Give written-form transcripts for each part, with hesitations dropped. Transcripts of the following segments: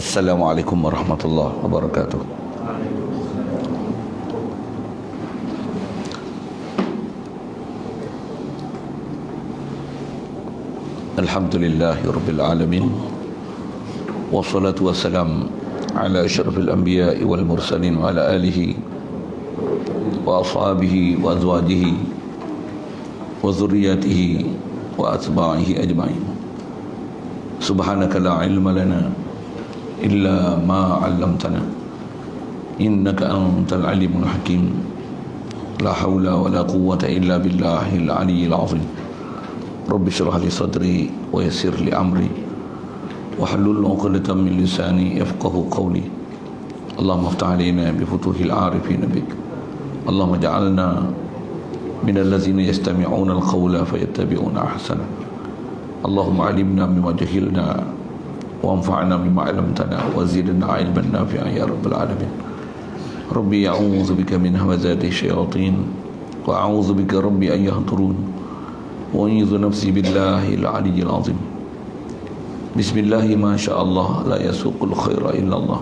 Assalamualaikum warahmatullahi wabarakatuh. Alhamdulillahi rabbil alamin. Wassalatu wassalam ala asyrafil anbiya'i wal mursalin wa ala alihi wa ashabihi wa azwajihi wa zurriyatihi wa atba'ihi ajma'in. Subhanaka la ilma lana illa ma 'allamtana innaka antal alimul hakim. La haula wa la quwwata illa billahil aliyyil azim. Rabbi shrah li sadri wa yassir li amri wahlul 'uqdatam min lisani yafqahu qawli. Allahumma iftah 'alaina bi futuhil 'arifin bik. Allahumma ij'alna min allazina yastami'una al-qawla fayattabi'una ahsana. Allahumma 'allimna mimma jahilna وانفعنا بما علمتنا وزدنا علما نافعا يا رب العالمين. ربي أعوذ بك من همزات الشياطين وأعوذ بك ربي أن يحضرون وأعوذ نفسي بالله العلي العظيم. بسم الله ما شاء الله لا يسوق الخير إلا الله.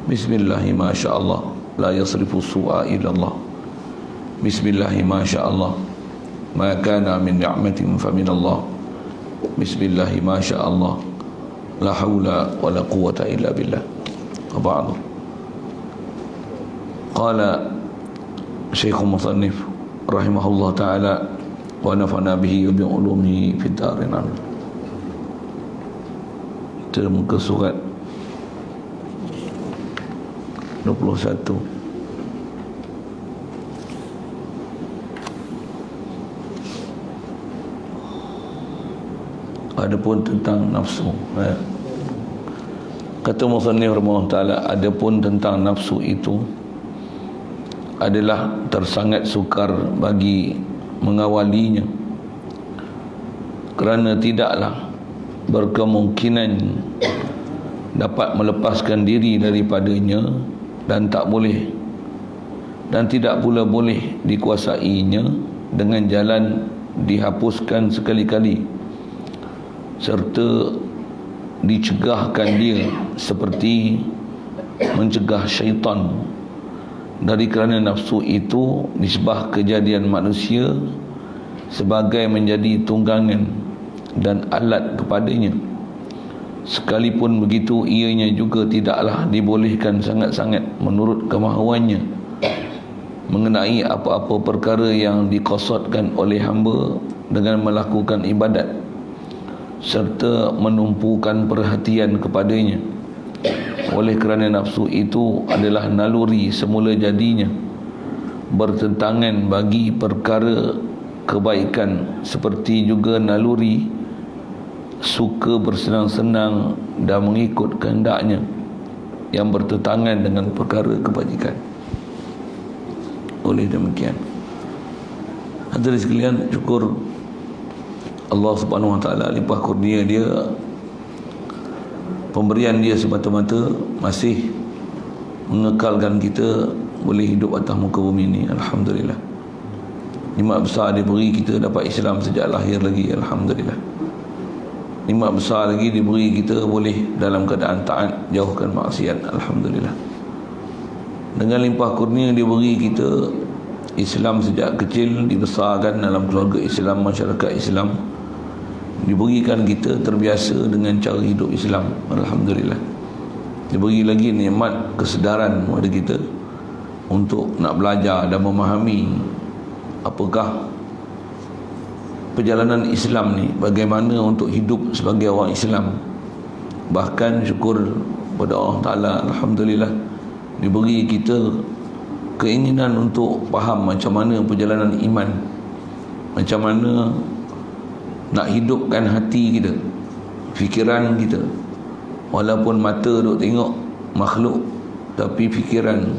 بسم الله ما شاء الله لا يصرف السوء إلا الله. بسم الله ما شاء الله ما كان من نعمة فمن الله. بسم الله ما شاء الله la haula wa la quwwata illa billah. Wa ba'du. Qala Syekh Musannif rahimahullah ta'ala wa nafa'na bihi wa bi ulumihi fid darin amin. Itu muka surat 21. Adapun tentang nafsu, kata musannif rahimahullah ta'ala, adapun tentang nafsu itu adalah tersangat sukar bagi mengawalinya, kerana tidaklah berkemungkinan dapat melepaskan diri daripadanya, dan tak boleh dan tidak pula boleh dikuasainya dengan jalan dihapuskan sekali-kali, serta dicegahkan dia seperti mencegah syaitan. Dari kerana nafsu itu nisbah kejadian manusia sebagai menjadi tunggangan dan alat kepadanya. Sekalipun begitu, ianya juga tidaklah dibolehkan sangat-sangat menurut kemahuannya mengenai apa-apa perkara yang diqasadkan oleh hamba dengan melakukan ibadat, serta menumpukan perhatian kepadanya. Oleh kerana nafsu itu adalah naluri semula jadinya, bertentangan bagi perkara kebaikan, seperti juga naluri suka bersenang-senang dan mengikut kehendaknya yang bertentangan dengan perkara kebajikan. Oleh demikian, hadirin sekalian, syukur Allah Subhanahu Wa Taala limpah kurnia dia, pemberian dia semata-mata masih mengekalkan kita boleh hidup atas muka bumi ini. Alhamdulillah, nikmat besar diberi kita dapat Islam sejak lahir lagi. Alhamdulillah, nikmat besar lagi diberi kita boleh dalam keadaan taat, jauhkan maksiat. Alhamdulillah, dengan limpah kurnia diberi kita Islam sejak kecil, dibesarkan dalam keluarga Islam, masyarakat Islam, diberikan kita terbiasa dengan cara hidup Islam. Alhamdulillah, diberi lagi nikmat kesedaran kepada kita untuk nak belajar dan memahami apakah perjalanan Islam ni, bagaimana untuk hidup sebagai orang Islam. Bahkan syukur kepada Allah Ta'ala, Alhamdulillah, diberi kita keinginan untuk faham macam mana perjalanan iman, macam mana nak hidupkan hati kita, fikiran kita. Walaupun mata duk tengok makhluk, tapi fikiran,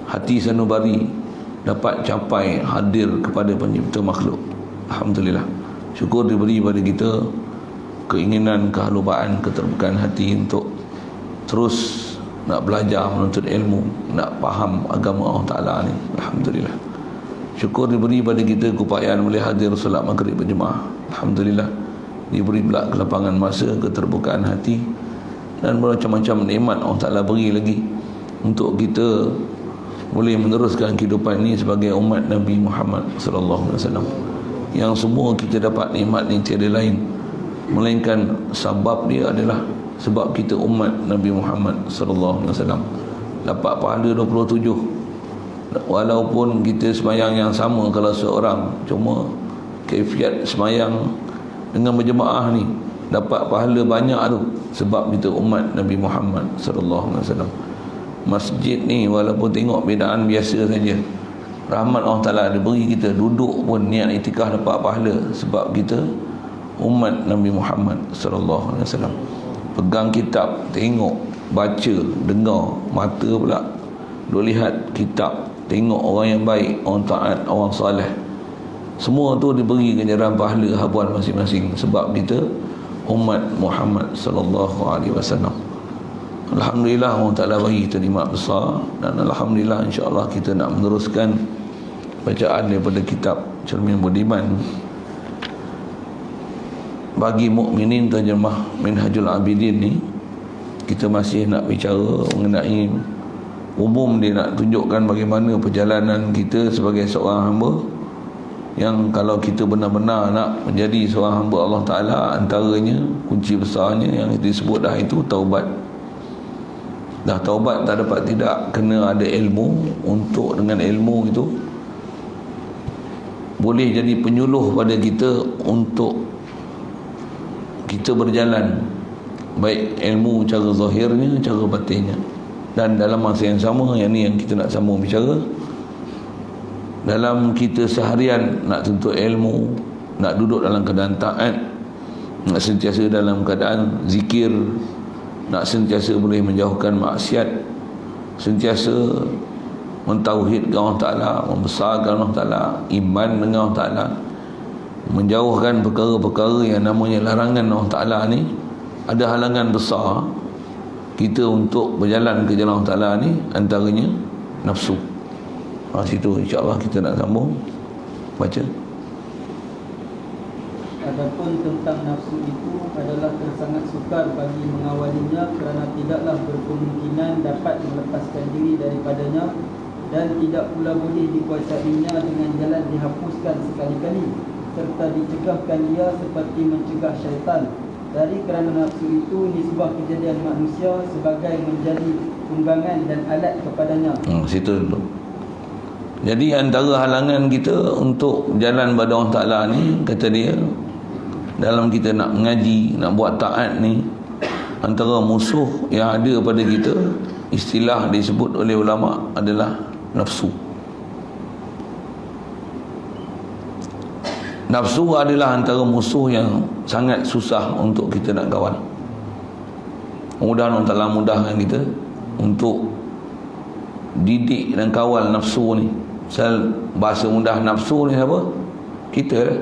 hati sanubari dapat capai hadir kepada pencipta makhluk. Alhamdulillah, syukur diberi pada kita keinginan, kehalubaan, keterbukaan hati untuk terus nak belajar, menuntut ilmu, nak faham agama Allah Ta'ala ni. Alhamdulillah, syukur diberi pada kita keupayaan boleh hadir solat maghrib berjemaah. Alhamdulillah, diberi pula kelapangan masa, keterbukaan hati dan bermacam-macam nikmat Allah Ta'ala beri lagi untuk kita boleh meneruskan kehidupan ini sebagai umat Nabi Muhammad sallallahu alaihi wasallam. Yang semua kita dapat nikmat ni tiada lain melainkan sebab dia adalah sebab kita umat Nabi Muhammad sallallahu alaihi wasallam dapat pahala 27. Walaupun kita sembahyang yang sama kalau seorang, cuma kaifiat sembahyang dengan berjemaah ni dapat pahala banyak tu sebab kita umat Nabi Muhammad sallallahu alaihi wasallam. Masjid ni walaupun tengok bedaan biasa saja, rahmat Allah Ta'ala ada beri kita duduk pun niat itikaf dapat pahala sebab kita umat Nabi Muhammad sallallahu alaihi wasallam. Pegang kitab, tengok, baca, dengar, mata pula duk lihat kitab, tengok orang yang baik, orang taat, orang saleh, semua tu diberi ganjaran pahala habuan masing-masing sebab kita umat Muhammad sallallahu alaihi wasallam. Alhamdulillah Allah Ta'ala bagi kita nikmat besar, dan alhamdulillah insya-Allah kita nak meneruskan bacaan daripada kitab Cermin Budiman bagi mukminin terjemah Minhajul Abidin ni. Kita masih nak bicara mengenai umum, dia nak tunjukkan bagaimana perjalanan kita sebagai seorang hamba yang kalau kita benar-benar nak menjadi seorang hamba Allah Ta'ala, antaranya kunci besarnya yang disebut dah itu taubat. Dah taubat tak dapat tidak, kena ada ilmu. Untuk dengan ilmu itu boleh jadi penyuluh pada kita untuk kita berjalan, baik ilmu cara zahirnya, cara batinnya. Dan dalam masa yang sama, yang ni yang kita nak sambung bicara, dalam kita seharian nak tuntut ilmu, nak duduk dalam keadaan taat, nak sentiasa dalam keadaan zikir, nak sentiasa boleh menjauhkan maksiat, sentiasa mentauhidkan Allah Ta'ala, membesarkan Allah Ta'ala, iman dengan Allah Ta'ala, menjauhkan perkara-perkara yang namanya larangan Allah Ta'ala ni. Ada halangan besar kita untuk berjalan ke jalan Allah Ta'ala ni, antaranya nafsu. Situ insya-Allah kita nak sambung baca. Adapun tentang nafsu itu adalah sangat sukar bagi mengawalinya, kerana tidaklah berkemungkinan dapat melepaskan diri daripadanya, dan tidak pula boleh dikuasainya dengan jalan dihapuskan sekali-kali, serta dicegahkan ia seperti mencegah syaitan. Dari kerana nafsu itu nisbah kejadian manusia sebagai menjadi tunggangan dan alat kepadanya. Situ dulu. Jadi antara halangan kita untuk jalan pada Allah Ta'ala ni, kata dia, dalam kita nak mengaji, nak buat taat ni, antara musuh yang ada pada kita, istilah disebut oleh ulama adalah nafsu. Nafsu adalah antara musuh yang sangat susah untuk kita nak kawal. Mudah-mudahan Allah Ta'ala mudahkan kita untuk didik dan kawal nafsu ni. Misal bahasa mudah nafsu ni siapa? Kita lah.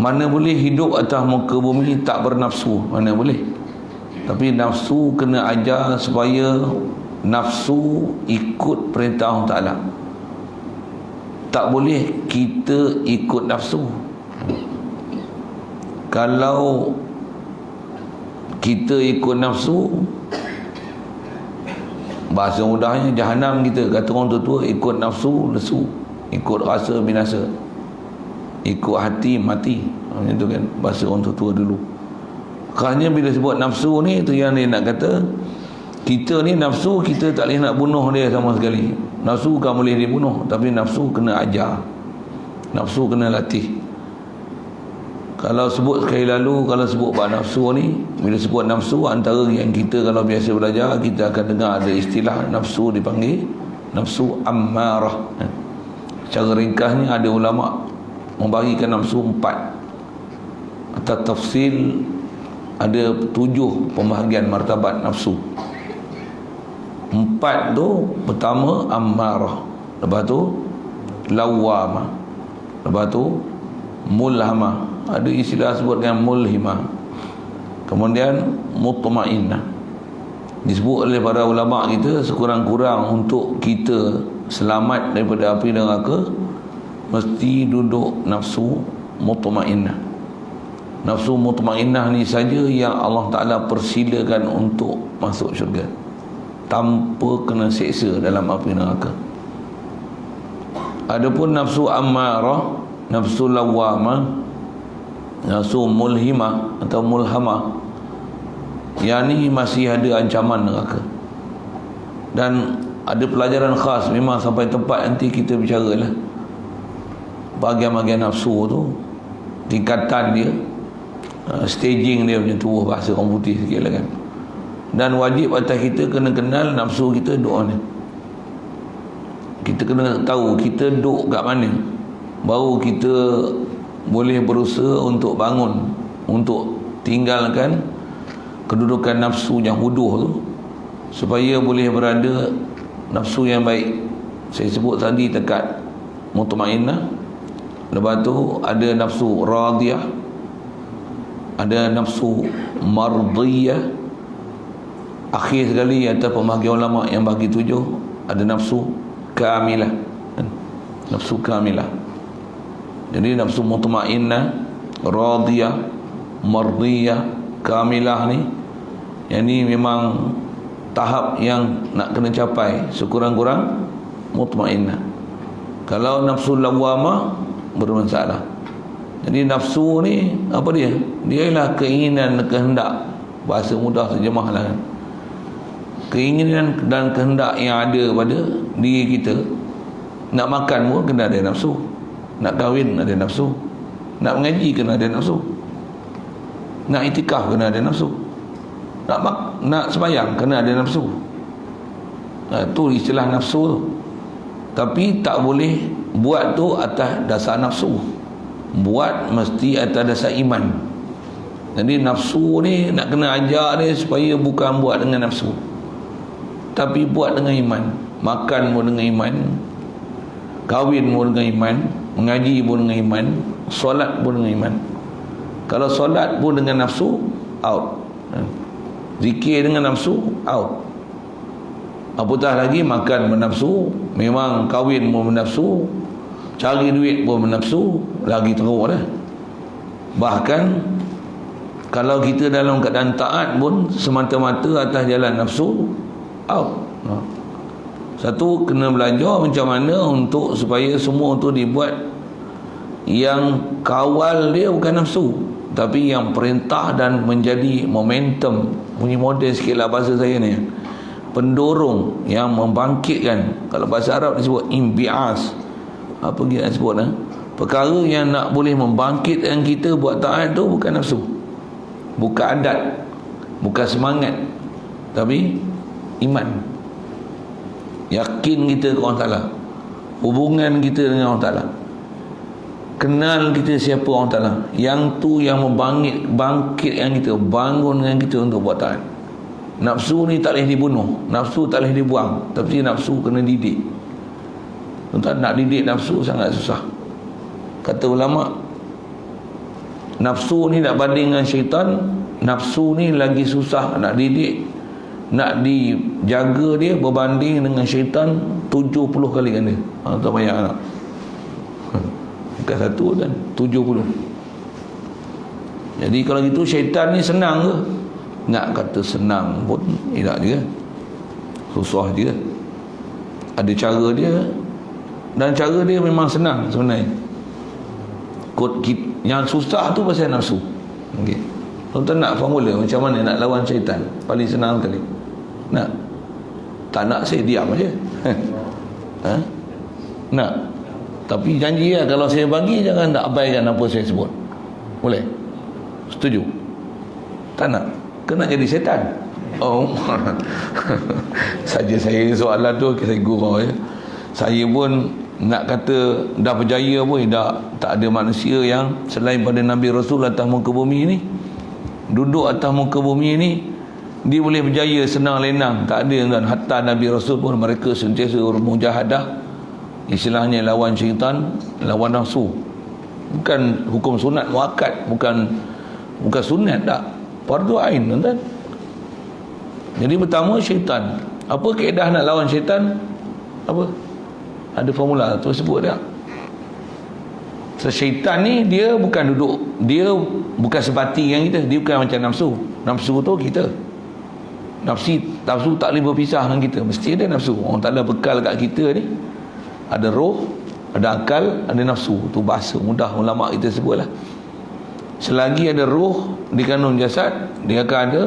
Mana boleh hidup atas muka bumi tak bernafsu? Mana boleh? Tapi nafsu kena ajar supaya nafsu ikut perintah Allah Ta'ala. Tak boleh kita ikut nafsu. Kalau kita ikut nafsu, bahasa mudahnya jahanam kita. Kata orang tua-tua, ikut nafsu lesu, ikut rasa binasa, ikut hati mati. Itu kan bahasa orang tua-tua dulu. Kerana bila sebut nafsu ni, itu yang dia nak kata, kita ni nafsu, kita tak boleh nak bunuh dia sama sekali. Nafsu kan boleh dibunuh, tapi nafsu kena ajar, nafsu kena latih. Kalau sebut sekali lalu, kalau sebut bab nafsu ni, bila sebut nafsu, antara yang kita kalau biasa belajar, kita akan dengar ada istilah nafsu dipanggil nafsu ammarah. Secara ringkasnya ada ulama membagikan nafsu 4. Atas tafsil ada 7 pembahagian martabat nafsu. 4 tu, pertama ammarah, lepas tu lawamah, lepas tu mulhamah, ada istilah sebut dengan mulhimah, kemudian mutmainnah. Disebut oleh para ulama kita, sekurang-kurang untuk kita selamat daripada api neraka, mesti duduk nafsu mutmainnah. Nafsu mutmainnah ni saja yang Allah Ta'ala persilakan untuk masuk syurga tanpa kena seksa dalam api neraka. Adapun nafsu ammarah, nafsu lawamah, nafsu mulhimah atau mulhamah, yang ni masih ada ancaman neraka. Dan ada pelajaran khas, memang sampai tempat nanti kita bicara lah bahagian-bahagian nafsu tu, tingkatan dia, staging dia macam tu, bahasa orang putih sikit lah kan. Dan wajib atas kita kena kenal nafsu kita duk mana. Kita kena tahu kita duk kat mana, baru kita boleh berusaha untuk bangun, untuk tinggalkan kedudukan nafsu yang huduh tu, supaya boleh berada nafsu yang baik. Saya sebut tadi dekat mutmainnah, lepas tu ada nafsu radiyah, ada nafsu mardiyah, akhir sekali atas pembahagian ulama yang bagi 7 ada nafsu kamilah. Nafsu kamilah. Jadi nafsu mutmainnah, radiyah, mardiyah, kamilah ni, yang ni memang tahap yang nak kena capai sekurang-kurang mutmainnah. Kalau nafsu lawamah bermasalah. Jadi nafsu ni apa dia? Dia ialah keinginan, kehendak, bahasa mudah terjemahlah kan. Keinginan dan kehendak yang ada pada diri kita. Nak makan pun kena ada nafsu, nak kahwin ada nafsu, nak mengaji kena ada nafsu, nak itikaf kena ada nafsu, nak sembahyang kena ada nafsu. Tu istilah nafsu tu. Tapi tak boleh buat tu atas dasar nafsu, buat mesti atas dasar iman. Jadi nafsu ni nak kena ajar dia supaya bukan buat dengan nafsu, tapi buat dengan iman. Makan pun dengan iman, kahwin pun dengan iman, mengaji pun dengan iman, solat pun dengan iman. Kalau solat pun dengan nafsu, out. Zikir dengan nafsu, out. Apatah lagi makan bernafsu, memang kahwin pun bernafsu, cari duit pun bernafsu, lagi teruk dah. Bahkan kalau kita dalam keadaan taat pun semata-mata atas jalan nafsu, out. Satu, kena belajar macam mana untuk supaya semua tu dibuat yang kawal dia bukan nafsu, tapi yang perintah dan menjadi momentum, bunyi model sikit lah bahasa saya ni, pendorong yang membangkitkan. Kalau bahasa Arab disebut imbi'as. Apa kita sebut lah, perkara yang nak boleh membangkitkan kita buat taat tu bukan nafsu, bukan adat, bukan semangat, tapi iman. Yakin kita ke Allah Ta'ala, hubungan kita dengan Allah Ta'ala, kenal kita siapa Allah Ta'ala. Yang tu yang membangkitkan kita, bangunkan kita untuk buat taat. Nafsu ni tak boleh dibunuh, nafsu tak boleh dibuang, tapi nafsu kena didik. Tuan-tuan, nak didik nafsu sangat susah. Kata ulama, nafsu ni nak banding dengan syaitan, nafsu ni lagi susah nak didik, nak dijaga dia berbanding dengan syaitan 70 kali ganda. Tak payah nak, bukan satu dan 70. Jadi kalau gitu syaitan ni senang ke? Nak kata senang pun tidak juga, susah juga. Ada cara dia, dan cara dia memang senang sebenarnya. Yang susah tu pasal nafsu. Okay. Tuan-tuan nak formula macam mana nak lawan syaitan paling senang sekali? Nak? Tak nak, saya diam aja. Nak? Tapi janji lah, kalau saya bagi jangan nak abaikan apa saya sebut. Boleh? Setuju? Tak nak? Kena jadi setan. Oh. Saja saya soalan tu saya gurau ya. Saya pun nak kata dah berjaya pun tak ada manusia yang selain pada Nabi Rasul atas muka bumi ni, duduk atas muka bumi ni, dia boleh berjaya senang lenang, tak ada. Dan hatta Nabi Rasul pun mereka sentiasa bermujahadah, istilahnya lawan syaitan, lawan nafsu. Bukan hukum sunat muakkad, bukan sunat, tak, fardu ain, tuan-tuan. Jadi pertama syaitan. Apa kaedah nak lawan syaitan? Apa? Ada formula tu sebut tak? Syaitan ni dia bukan duduk, dia bukan sebati dengan kita, dia bukan macam nafsu. Nafsu tu kita, nafsu tak boleh berpisah dengan kita, mesti ada nafsu. Allah Ta'ala bekal kat kita ni ada roh, ada akal, ada nafsu. Tu bahasa mudah ulama kita sebutlah. Selagi ada roh di kandung jasad, dia akan ada.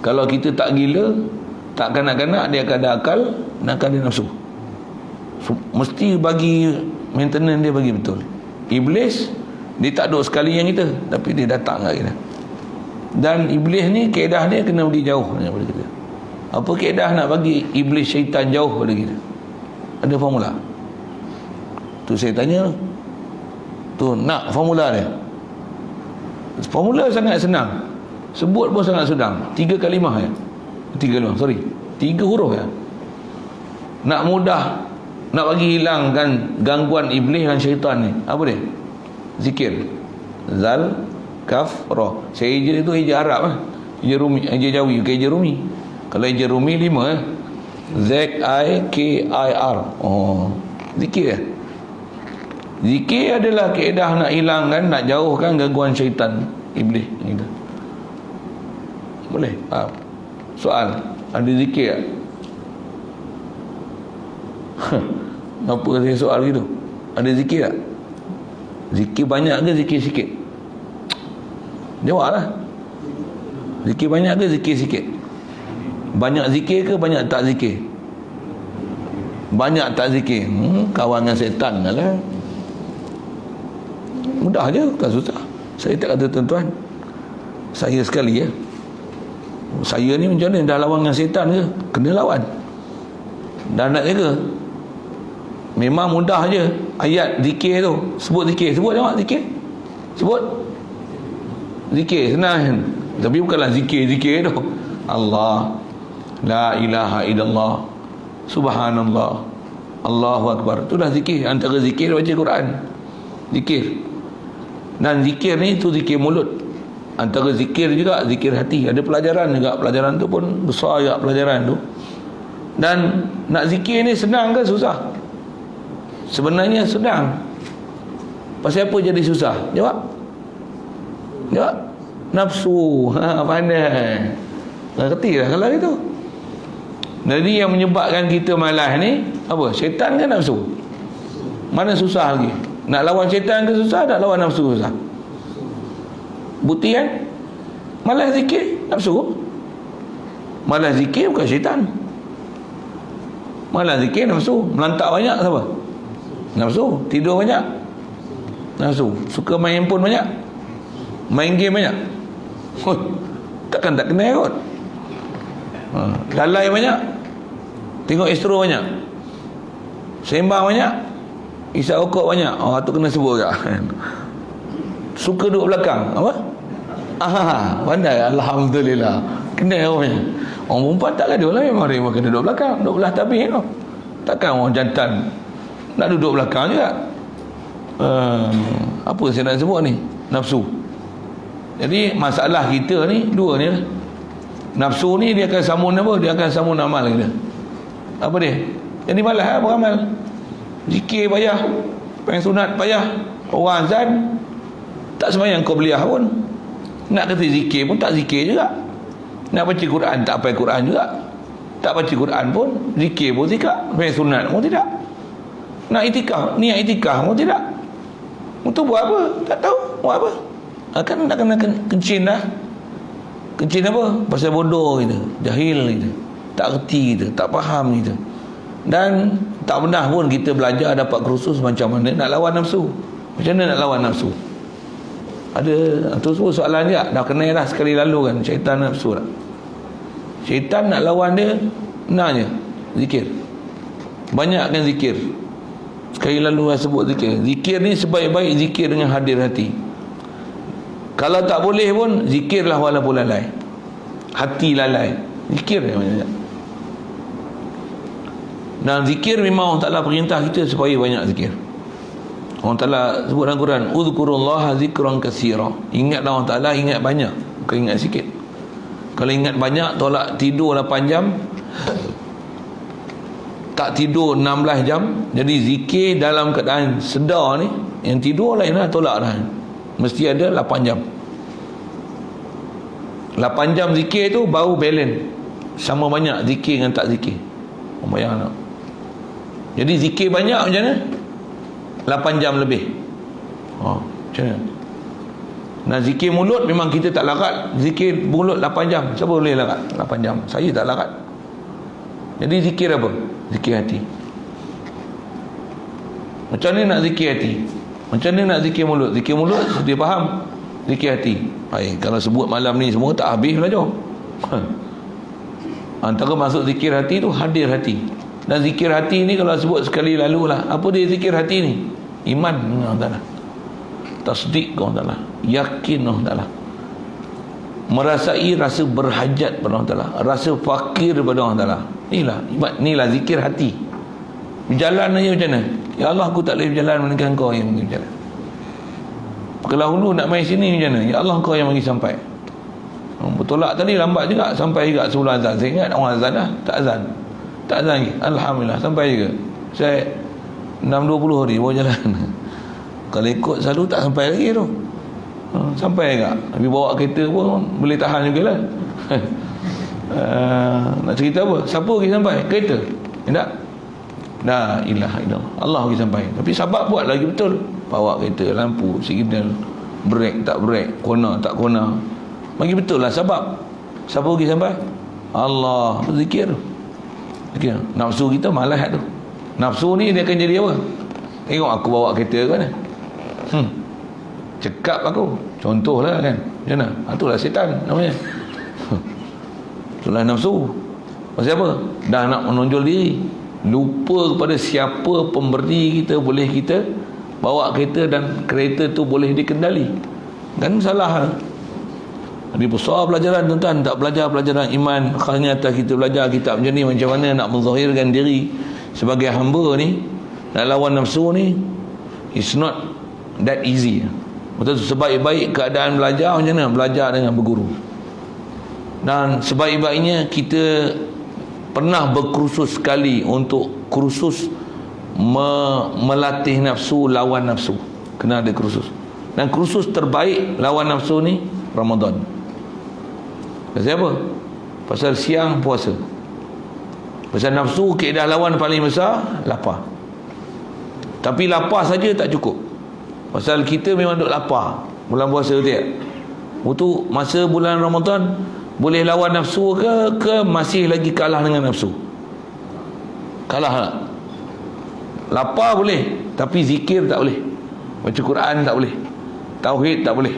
Kalau kita tak gila, tak kanak-kanak, dia akan ada akal dan akan ada nafsu. So, mesti bagi maintenance dia bagi betul. Iblis dia tak duduk sekali yang kita, tapi dia datang kat kita. Dan iblis ni kaedah dia kena pergi jauh daripada kita. Apa kaedah nak bagi iblis syaitan jauh daripada kita? Ada formula. Tu saya tanya tu, nak formula dia. Formula sangat senang, sebut pun sangat senang. 3 kalimah ya. 3 huruf ya. Nak mudah, nak bagi hilangkan gangguan iblis dan syaitan ni, apa dia? Zikir. Zal, kaf, ra. Saya hijr itu hijr Arab lah. Hijr Rumi, hijr Jawi, bukan hijr Rumi. Kalau hijr Rumi 5 Z-I-K-I-R. Oh, zikir. Zikir adalah kaedah nak hilangkan, nak jauhkan gangguan syaitan, iblis gitu. Boleh? Soal, ada zikir tak? Apa saya soal gitu? Ada zikir tak? Zikir banyak ke zikir sikit? Jawablah. Zikir banyak ke zikir sikit? Banyak zikir ke banyak tak zikir? Banyak tak zikir? Kawan dengan setan lah. Mudah je, tak susah. Saya tak kata tuan-tuan, saya sekali ya, saya ni macam mana dah lawan dengan setan ke? Kena lawan. Dan nak jaga. Memang mudah je. Ayat zikir tu, sebut zikir, sebut jawab zikir. Sebut zikir, senang. Tapi bukanlah zikir-zikir tu. Allah, la ilaha illallah, subhanallah, Allahu akbar. Itulah zikir. Antara zikir baca Quran. Zikir. Dan zikir ni tu zikir mulut. Antara zikir juga zikir hati. Ada pelajaran juga. Pelajaran tu pun besar juga pelajaran tu. Dan nak zikir ni senang ke susah? Sebenarnya senang. Pasal apa jadi susah? Jawab. Jawab. Nafsu. Pandai. Ngerti lah kalau itu. Jadi yang menyebabkan kita malas ni apa? Syaitan ke nafsu? Mana susah lagi? Nak lawan syaitan ke susah? Nak lawan nafsu susah? Bukti kan? Malas zikir nafsu. Malas zikir bukan syaitan. Malas zikir nafsu. Melantak banyak siapa? Nafsu. Tidur banyak nafsu. Suka main handphone banyak, main game banyak. Takkan tak kena kot. Lalai banyak, tengok istro banyak, sembang banyak, isap rokok banyak. Tu kena sebut juga. Suka duduk belakang. Apa? Pandai. Alhamdulillah. Kena orang. Orang perempuan tak ada lah. Memang dia kena duduk belakang. Duduk belah tabir tu. Takkan orang jantan nak duduk belakang juga. Apa saya nak sebut ni? Nafsu. Jadi masalah kita ni dua ni lah. Nafsu ni dia akan samun apa? Dia akan samun amal kita. Apa dia? Jadi malas lah beramal. Zikir payah, pengen sunat payah, orang azan tak sembahyang qabliyah pun. Nak kata zikir pun tak zikir juga. Nak baca Quran tak pakai Quran juga. Tak baca Quran pun, zikir pun tidak, pengen sunat pun tidak. Nak itikaf, niat itikaf pun tidak. Untuk buat apa? Tak tahu buat apa. Kan nak kena kencing dah. Kencing apa? Pasal bodoh kita, jahil kita, tak reti kita, tak faham kita. Dan tak pernah pun kita belajar dapat kursus macam mana nak lawan nafsu. Macam mana nak lawan nafsu? Ada tu semua soalan dia. Dah kenal dah sekali lalu kan, syaitan nafsu lah. Syaitan nak lawan dia, benarnya zikir. Banyakkan zikir. Sekali lalu saya sebut zikir. Zikir ni sebaik-baik zikir dengan hadir hati. Kalau tak boleh pun zikirlah walaupun lalai. Hati lalai, zikir dia banyak. Dan zikir memang Allah Ta'ala perintah kita supaya banyak zikir. Allah Ta'ala sebut dalam Quran, uzkurullaha zikran katsira. Ingatlah Allah Ta'ala, ingat banyak, bukan ingat sikit. Kalau ingat banyak, tolak tidur 8 jam, tak tidur 16 jam. Jadi zikir dalam keadaan sedar ni Yang tidur lain lah, tolak dah. Mesti ada 8 jam. 8 jam zikir tu baru balance. Sama banyak zikir dengan tak zikir. Bayang tak? Jadi zikir banyak macam mana? 8 jam lebih. Macam mana? Nah, zikir mulut memang kita tak larat. Zikir mulut 8 jam. Siapa boleh larat 8 jam? Saya tak larat. Jadi zikir apa? Zikir hati. Macam mana nak zikir hati? Macam mana nak zikir mulut? Zikir mulut dia faham. Zikir hati. Kalau sebut malam ni semua tak habis belajar. Antara masuk zikir hati tu hadir hati. Dan zikir hati ni kalau sebut sekali lalu lah. Apa dia zikir hati ni? Iman dengan Allah Ta'ala, tasdik dengan Allah Ta'ala, yakin dengan Allah Ta'ala, merasai rasa berhajat pada Allah Ta'ala, rasa fakir pada Allah Ta'ala. Inilah zikir hati. Berjalan aja macam mana? Ya Allah, aku tak boleh berjalan melainkan Kau yang bagi berjalan. Kalau hulu nak main sini macam mana? Ya Allah, Kau yang bagi sampai. Bertolak tadi lambat juga, sampai juga sebelum azan. Saya ingat orang azan dah, tak azan lagi. Alhamdulillah, sampai juga. Saya 6-20 hari bawa jalan. Kalau ikut selalu tak sampai lagi tu. Sampai juga. Tapi bawa kereta pun boleh tahan jugalah. Nak cerita apa? Siapa pergi sampai? Kereta? Tak? La ilaha illallah, Allah pergi sampai. Tapi sahabat buat lagi betul. Bawa kereta, lampu, signal, brake tak brake, corner tak corner, bagi betul lah sebab. Siapa pergi sampai? Allah. Zikir. Zikir. Nafsu kita malas tu. Nafsu ni dia akan jadi apa? Tengok aku bawa kereta ke mana? Cekap aku. Contohlah kan. Macam mana? Itulah setan namanya. Itulah nafsu. Pasal apa? Dah nak menonjol diri. Lupa kepada siapa pemberi kita, boleh kita bawa kereta dan kereta tu boleh dikendali. Kan salah. Jadi besar pelajaran tuan-tuan. Tak belajar pelajaran iman, khasnya atas kita belajar kitab macam ni, macam mana nak menzahirkan diri sebagai hamba ni, nak lawan nafsu ni. It's not that easy. Betul. Sebaik-baik keadaan belajar macam mana? Belajar dengan berguru. Dan sebaik-baiknya kita pernah berkursus sekali untuk kursus melatih nafsu, lawan nafsu. Kena ada kursus. Dan kursus terbaik lawan nafsu ni Ramadan. Pasal apa? Pasal siang puasa. Pasal nafsu keadaan lawan paling besar lapar. Tapi lapar saja tak cukup. Pasal kita memang duk lapar bulan puasa tu. Untuk masa bulan Ramadan boleh lawan nafsu ke masih lagi kalah dengan nafsu? Kalah tak? Lapar boleh, tapi zikir tak boleh. Baca Quran tak boleh. Tauhid tak boleh.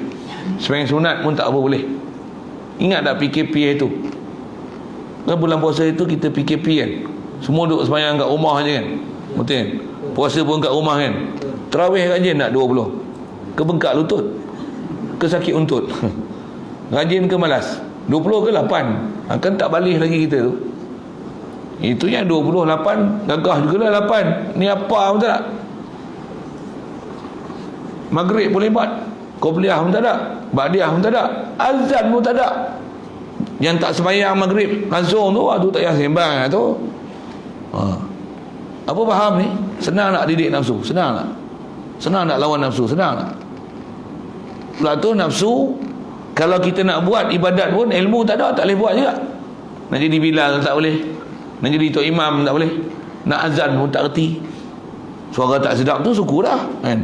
Sembahyang sunat pun tak apa boleh. Ingat tak PKP itu? Kan bulan puasa itu kita PKP kan? Semua duduk sembahyang kat rumah je kan? Betul kan? Puasa pun kat rumah kan? Tarawih rajin nak 20? Ke bengkak lutut? Ke sakit untut? Rajin ke malas? 20 ke 8? Kan tak balik lagi kita tu. Itu yang 28 gagah jugalah 8. Ni apa pun tak ada. Maghrib boleh buat, Qobliyah pun tak ada, Ba'diyah pun tak ada, azan pun tak ada. Yang tak sembahyang maghrib langsung tu, tu tak payah sembang tu. Apa faham ni? Senang nak didik nafsu? Senang tak? Senang nak lawan nafsu? Senang tak? Pula tu nafsu, kalau kita nak buat ibadat pun ilmu tak ada, tak boleh buat juga. Nak jadi Bilal tak boleh, nak jadi Tok Imam tak boleh, nak azan pun tak erti. Suara tak sedap tu syukur dah kan?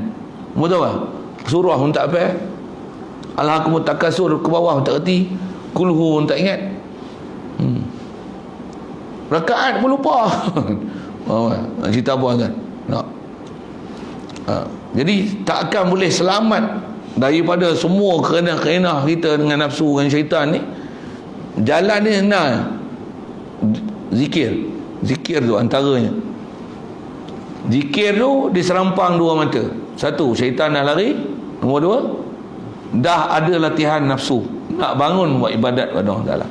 Betul tak? Surah pun tak apa, Alhaakumut Takasur ke bawah pun tak erti, Kulhu pun tak ingat, rakaat pun lupa. Nak cerita apa kan? Nak. Jadi tak akan boleh selamat daripada semua kerenah-kerenah kita dengan nafsu dan syaitan ni. Jalan ni senang. Zikir tu antaranya. Zikir tu diserampang dua mata. Satu, syaitan dah lari. Nombor dua, dah ada latihan nafsu nak bangun buat ibadat pada Allah Ta'ala.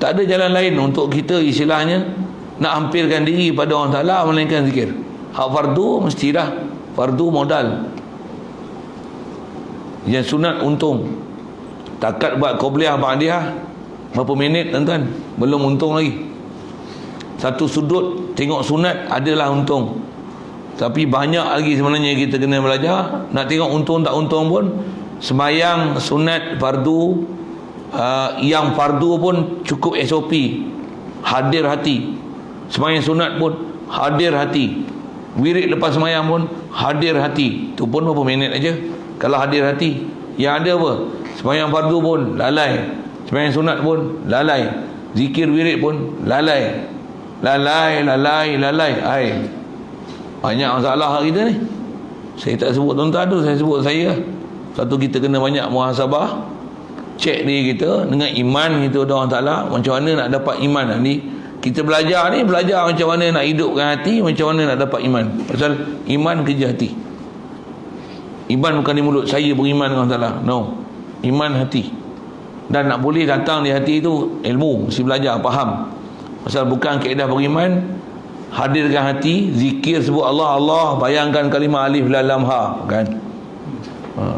Tak ada jalan lain untuk kita istilahnya nak hampirkan diri pada Allah Ta'ala melainkan zikir. Hak fardu mesti dah. Fardu modal. Yang sunat untung. Takat buat Qobliyah Ba'diyah berapa minit tuan-tuan? Belum untung lagi. Satu sudut tengok sunat adalah untung. Tapi banyak lagi sebenarnya kita kena belajar. Nak tengok untung tak untung pun, sembahyang sunat fardu, yang fardu pun cukup SOP, hadir hati. Sembahyang sunat pun hadir hati. Wirid lepas sembahyang pun hadir hati. Tu pun berapa minit aja kalau hadir hati. Yang ada apa? Sembahyang fardu pun lalai, sembahyang sunat pun lalai, zikir wirid pun lalai. Ai, banyak masalah kita ni. Saya tak sebut tuan-tuan tu, saya sebut saya. Satu, kita kena banyak muhasabah, cek diri kita dengan iman kita kepada Allah Ta'ala. Macam mana nak dapat iman ni? Kita belajar macam mana nak hidupkan hati, macam mana nak dapat iman. Pasal iman kerja hati. Iman bukan di mulut, saya beriman dengan Allah Ta'ala. No, iman hati. Dan nak boleh datang di hati itu ilmu, mesti belajar, faham. Pasal bukan kaedah beriman, hadirkan hati, zikir, sebut Allah, Allah, bayangkan kalimah alif lam ha, kan.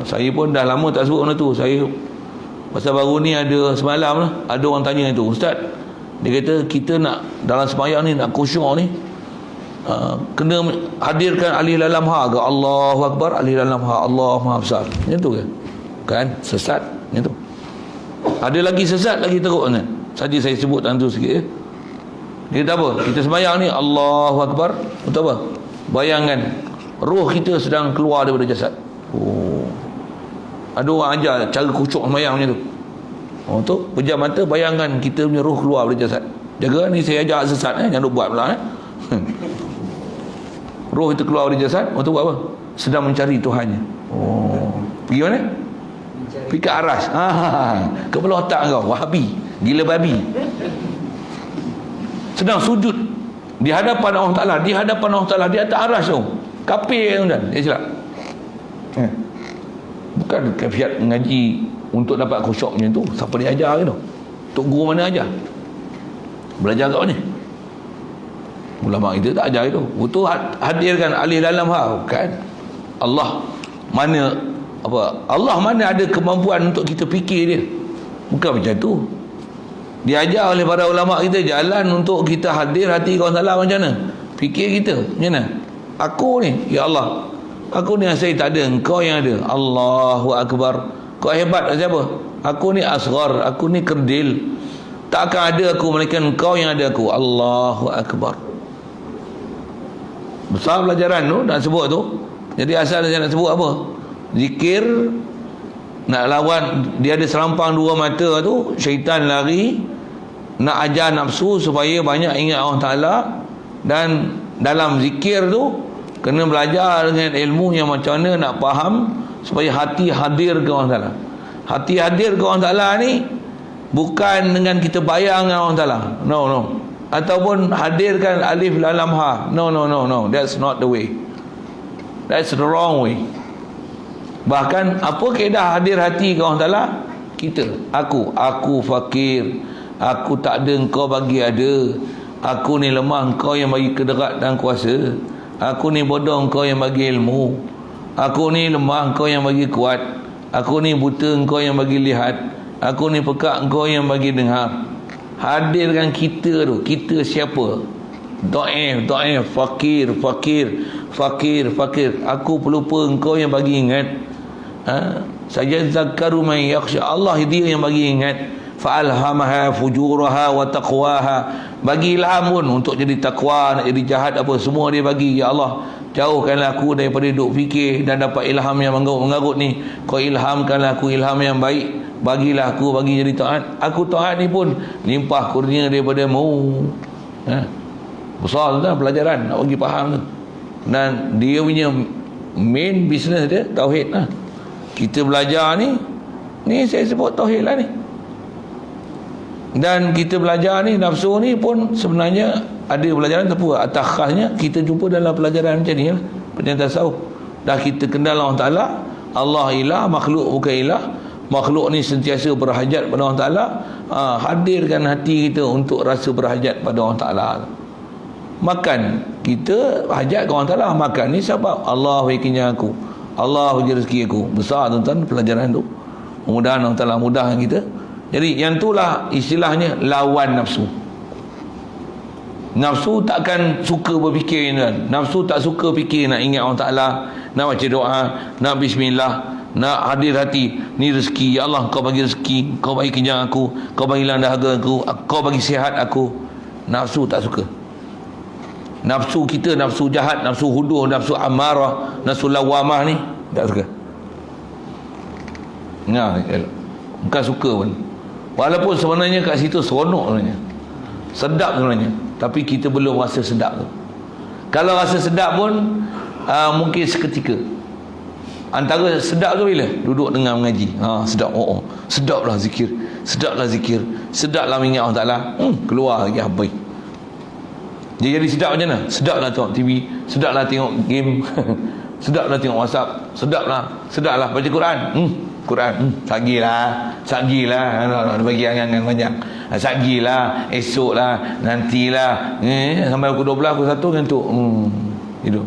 Saya pun dah lama tak sebut benda tu. Saya pasal baru ni ada semalam lah, ada orang tanya itu, Ustaz, dia kata kita nak dalam sembahyang ni nak khusyuk ni, kena hadirkan alif lam ha ke? Allahu Akbar, alif lam ha, Allah Maha Besar. Macam tu ke? Kan sesat macam tu. Ada lagi sesat lagi teruk kan. Saja saya sebut tu sikit ya. Dia kata apa? Kita sembahyang ni Allahu Akbar, untuk apa? Bayangkan roh kita sedang keluar daripada jasad. Ada orang ajar cara khusyuk sembahyang macam tu. Tu pejam mata, bayangkan kita punya roh keluar daripada jasad. Jaga ni, saya ajar sesat jangan buat pula roh itu keluar dari jasad, untuk buat apa? Sedang mencari Tuhannya. Pergi mana? Pergi ke aras. Kepala otak kau, Wahabi, gila babi. Sedang sujud di hadapan Allah Ta'ala, di hadapan Allah Ta'ala, di atas aras tu. Kafir tuan-tuan, dia silap. Bukan kafiat mengaji untuk dapat khusyuk macam tu. Siapa dia ajar ke tu? Tok guru mana ajar? Belajar kat mana? Ulama kita tak ajar itu. Betul hadirkan alif lam ha, kan? Allah mana apa? Allah mana ada kemampuan untuk kita fikir dia? Bukan macam tu. Diajar oleh para ulama kita jalan untuk kita hadir hati kawan salah macam mana? Fikir kita macam mana? Aku ni, ya Allah, aku ni saya tak ada, engkau yang ada. Allahu Akbar. Kau hebat siapa? Aku ni asghar, aku ni kerdil. Tak akan ada aku melainkan engkau yang ada aku. Allahu Akbar. Besar pelajaran tu nak sebut tu. Jadi asal dia nak sebut apa? Zikir nak lawan, dia ada selampang dua mata tu, syaitan lari, nak ajar nafsu supaya banyak ingat Allah Ta'ala. Dan dalam zikir tu kena belajar dengan ilmu yang macam mana nak faham supaya hati hadir ke Allah Ta'ala. Hati hadir ke Allah Ta'ala ni bukan dengan kita bayang dengan Allah Ta'ala, no. Ataupun hadirkan alif lam ha, no. That's not the way. That's the wrong way. Bahkan apa kaedah hadir hati ke Allah Ta'ala? Kita, aku fakir, aku tak ada, engkau bagi ada. Aku ni lemah, engkau yang bagi kederat dan kuasa. Aku ni bodoh, engkau yang bagi ilmu. Aku ni lemah, engkau yang bagi kuat. Aku ni buta, engkau yang bagi lihat. Aku ni pekak, engkau yang bagi dengar. Hadirkan kita tu. Kita siapa? Dhaif, fakir. Aku pelupa, engkau yang bagi ingat. Saja zakaru man yakhsha, Allah dia yang bagi ingat. Fa'alhamaha fujuraha wa taqwaha, bagi ilham pun untuk jadi takwa, nak jadi jahat apa semua dia bagi. Ya Allah, jauhkanlah aku daripada duk fikir dan dapat ilham yang mengarut ni. Kau ilhamkanlah aku ilham yang baik, bagilah aku bagi jadi taat. Aku taat ni pun limpah kurnia daripada-Mu. Besar tu dah pelajaran nak bagi faham tu. Dan dia punya main business dia tauhid lah. Kita belajar ni saya sebut tauhid lah ni. Dan kita belajar ni, nafsu ni pun sebenarnya ada pelajaran tapi atas khasnya kita jumpa dalam pelajaran macam ni lah, pelajaran tasawuf. Dah kita kenal Allah Ta'ala, Allah ilah, makhluk bukan ilah. Makhluk ni sentiasa berhajat pada Allah Ta'ala. Hadirkan hati kita untuk rasa berhajat pada Allah Ta'ala. Makan, kita hajat ke Allah Ta'ala. Makan ni sebab Allah bikinnya aku, Allah bagi rezeki aku. Besar tuan-tuan pelajaran tu. Mudah-mudahan Allah Ta'ala mudahkan kita. Jadi yang itulah istilahnya lawan nafsu. Nafsu takkan suka berfikir kan. Nafsu tak suka fikir nak ingat Allah Ta'ala, nak baca doa, nak bismillah, nak hadir hati. Ni rezeki, ya Allah kau bagi rezeki, kau bagi kenyang aku, kau bagi hilang dahaga aku, kau bagi sihat aku. Nafsu tak suka. Nafsu kita, nafsu jahat, nafsu huduh, nafsu amarah, nafsu lawamah ni tak suka. Nah, bukan suka pun. Walaupun sebenarnya kat situ seronok sebenarnya, sedap sebenarnya, tapi kita belum rasa sedap tu. Kalau rasa sedap pun mungkin seketika. Antara sedap tu bila duduk dengar mengaji, sedap. Sedaplah zikir, sedaplah zikir, sedaplah mengingat Allah Ta'ala. Keluar lagi habis. Dia jadi sedap macam mana? Sedaplah tengok TV, sedaplah tengok game, sedaplah tengok WhatsApp, sedaplah baca Quran. Quran, sagilah, bagi angan-angan banyak. Sagilah, esoklah, nantilah, sampai pukul 12, pukul 1 ngantuk. Hidup.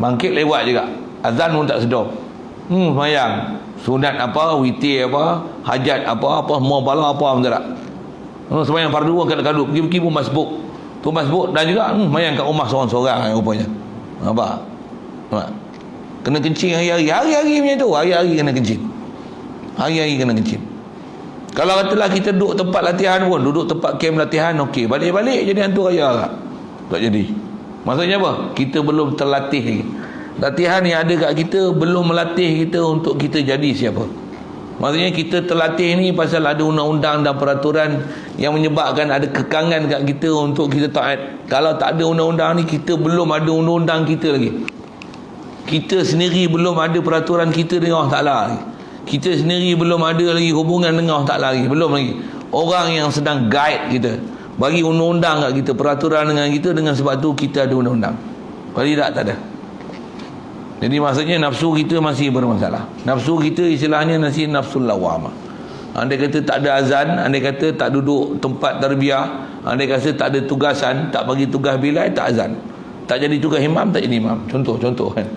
Bangkit lewat juga. Azan pun tak sedar. Semayang. Sunat apa, witir apa, hajat apa, semua bala apa pun tak ada. Semayang fardu pun kadang-kadang pergi-pergi pun masbuk. Tu masbuk dan juga semayang kat rumah seorang-seorang rupanya. Nampak? Kena kencing hari-hari macam tu. Hari-hari kena kencing. Hari-hari kena kencing. Kalau katalah kita duduk tempat latihan pun, duduk tempat camp latihan, okey, balik-balik jadi hantu raya lah. Tak jadi. Maksudnya apa? Kita belum terlatih lagi. Latihan yang ada kat kita belum melatih kita untuk kita jadi siapa. Maksudnya kita terlatih ni pasal ada undang-undang dan peraturan yang menyebabkan ada kekangan kat kita untuk kita taat. Kalau tak ada undang-undang ni, kita belum ada undang-undang kita lagi. Kita sendiri belum ada peraturan kita dengan Allah Ta'ala lagi. Kita sendiri belum ada lagi hubungan dengan Allah Ta'ala lagi. Belum lagi. Orang yang sedang guide kita, bagi undang-undang kat kita, peraturan dengan kita, dengan sebab tu kita ada undang-undang. Kalau tidak, tak ada. Jadi maksudnya nafsu kita masih bermasalah. Nafsu kita istilahnya masih nafsul lawamah. Andai kata tak ada azan, andai kata tak duduk tempat tarbiyah, andai kata tak ada tugasan, tak bagi tugas bilal, tak azan. Tak jadi tugas imam, tak jadi imam. Contoh kan.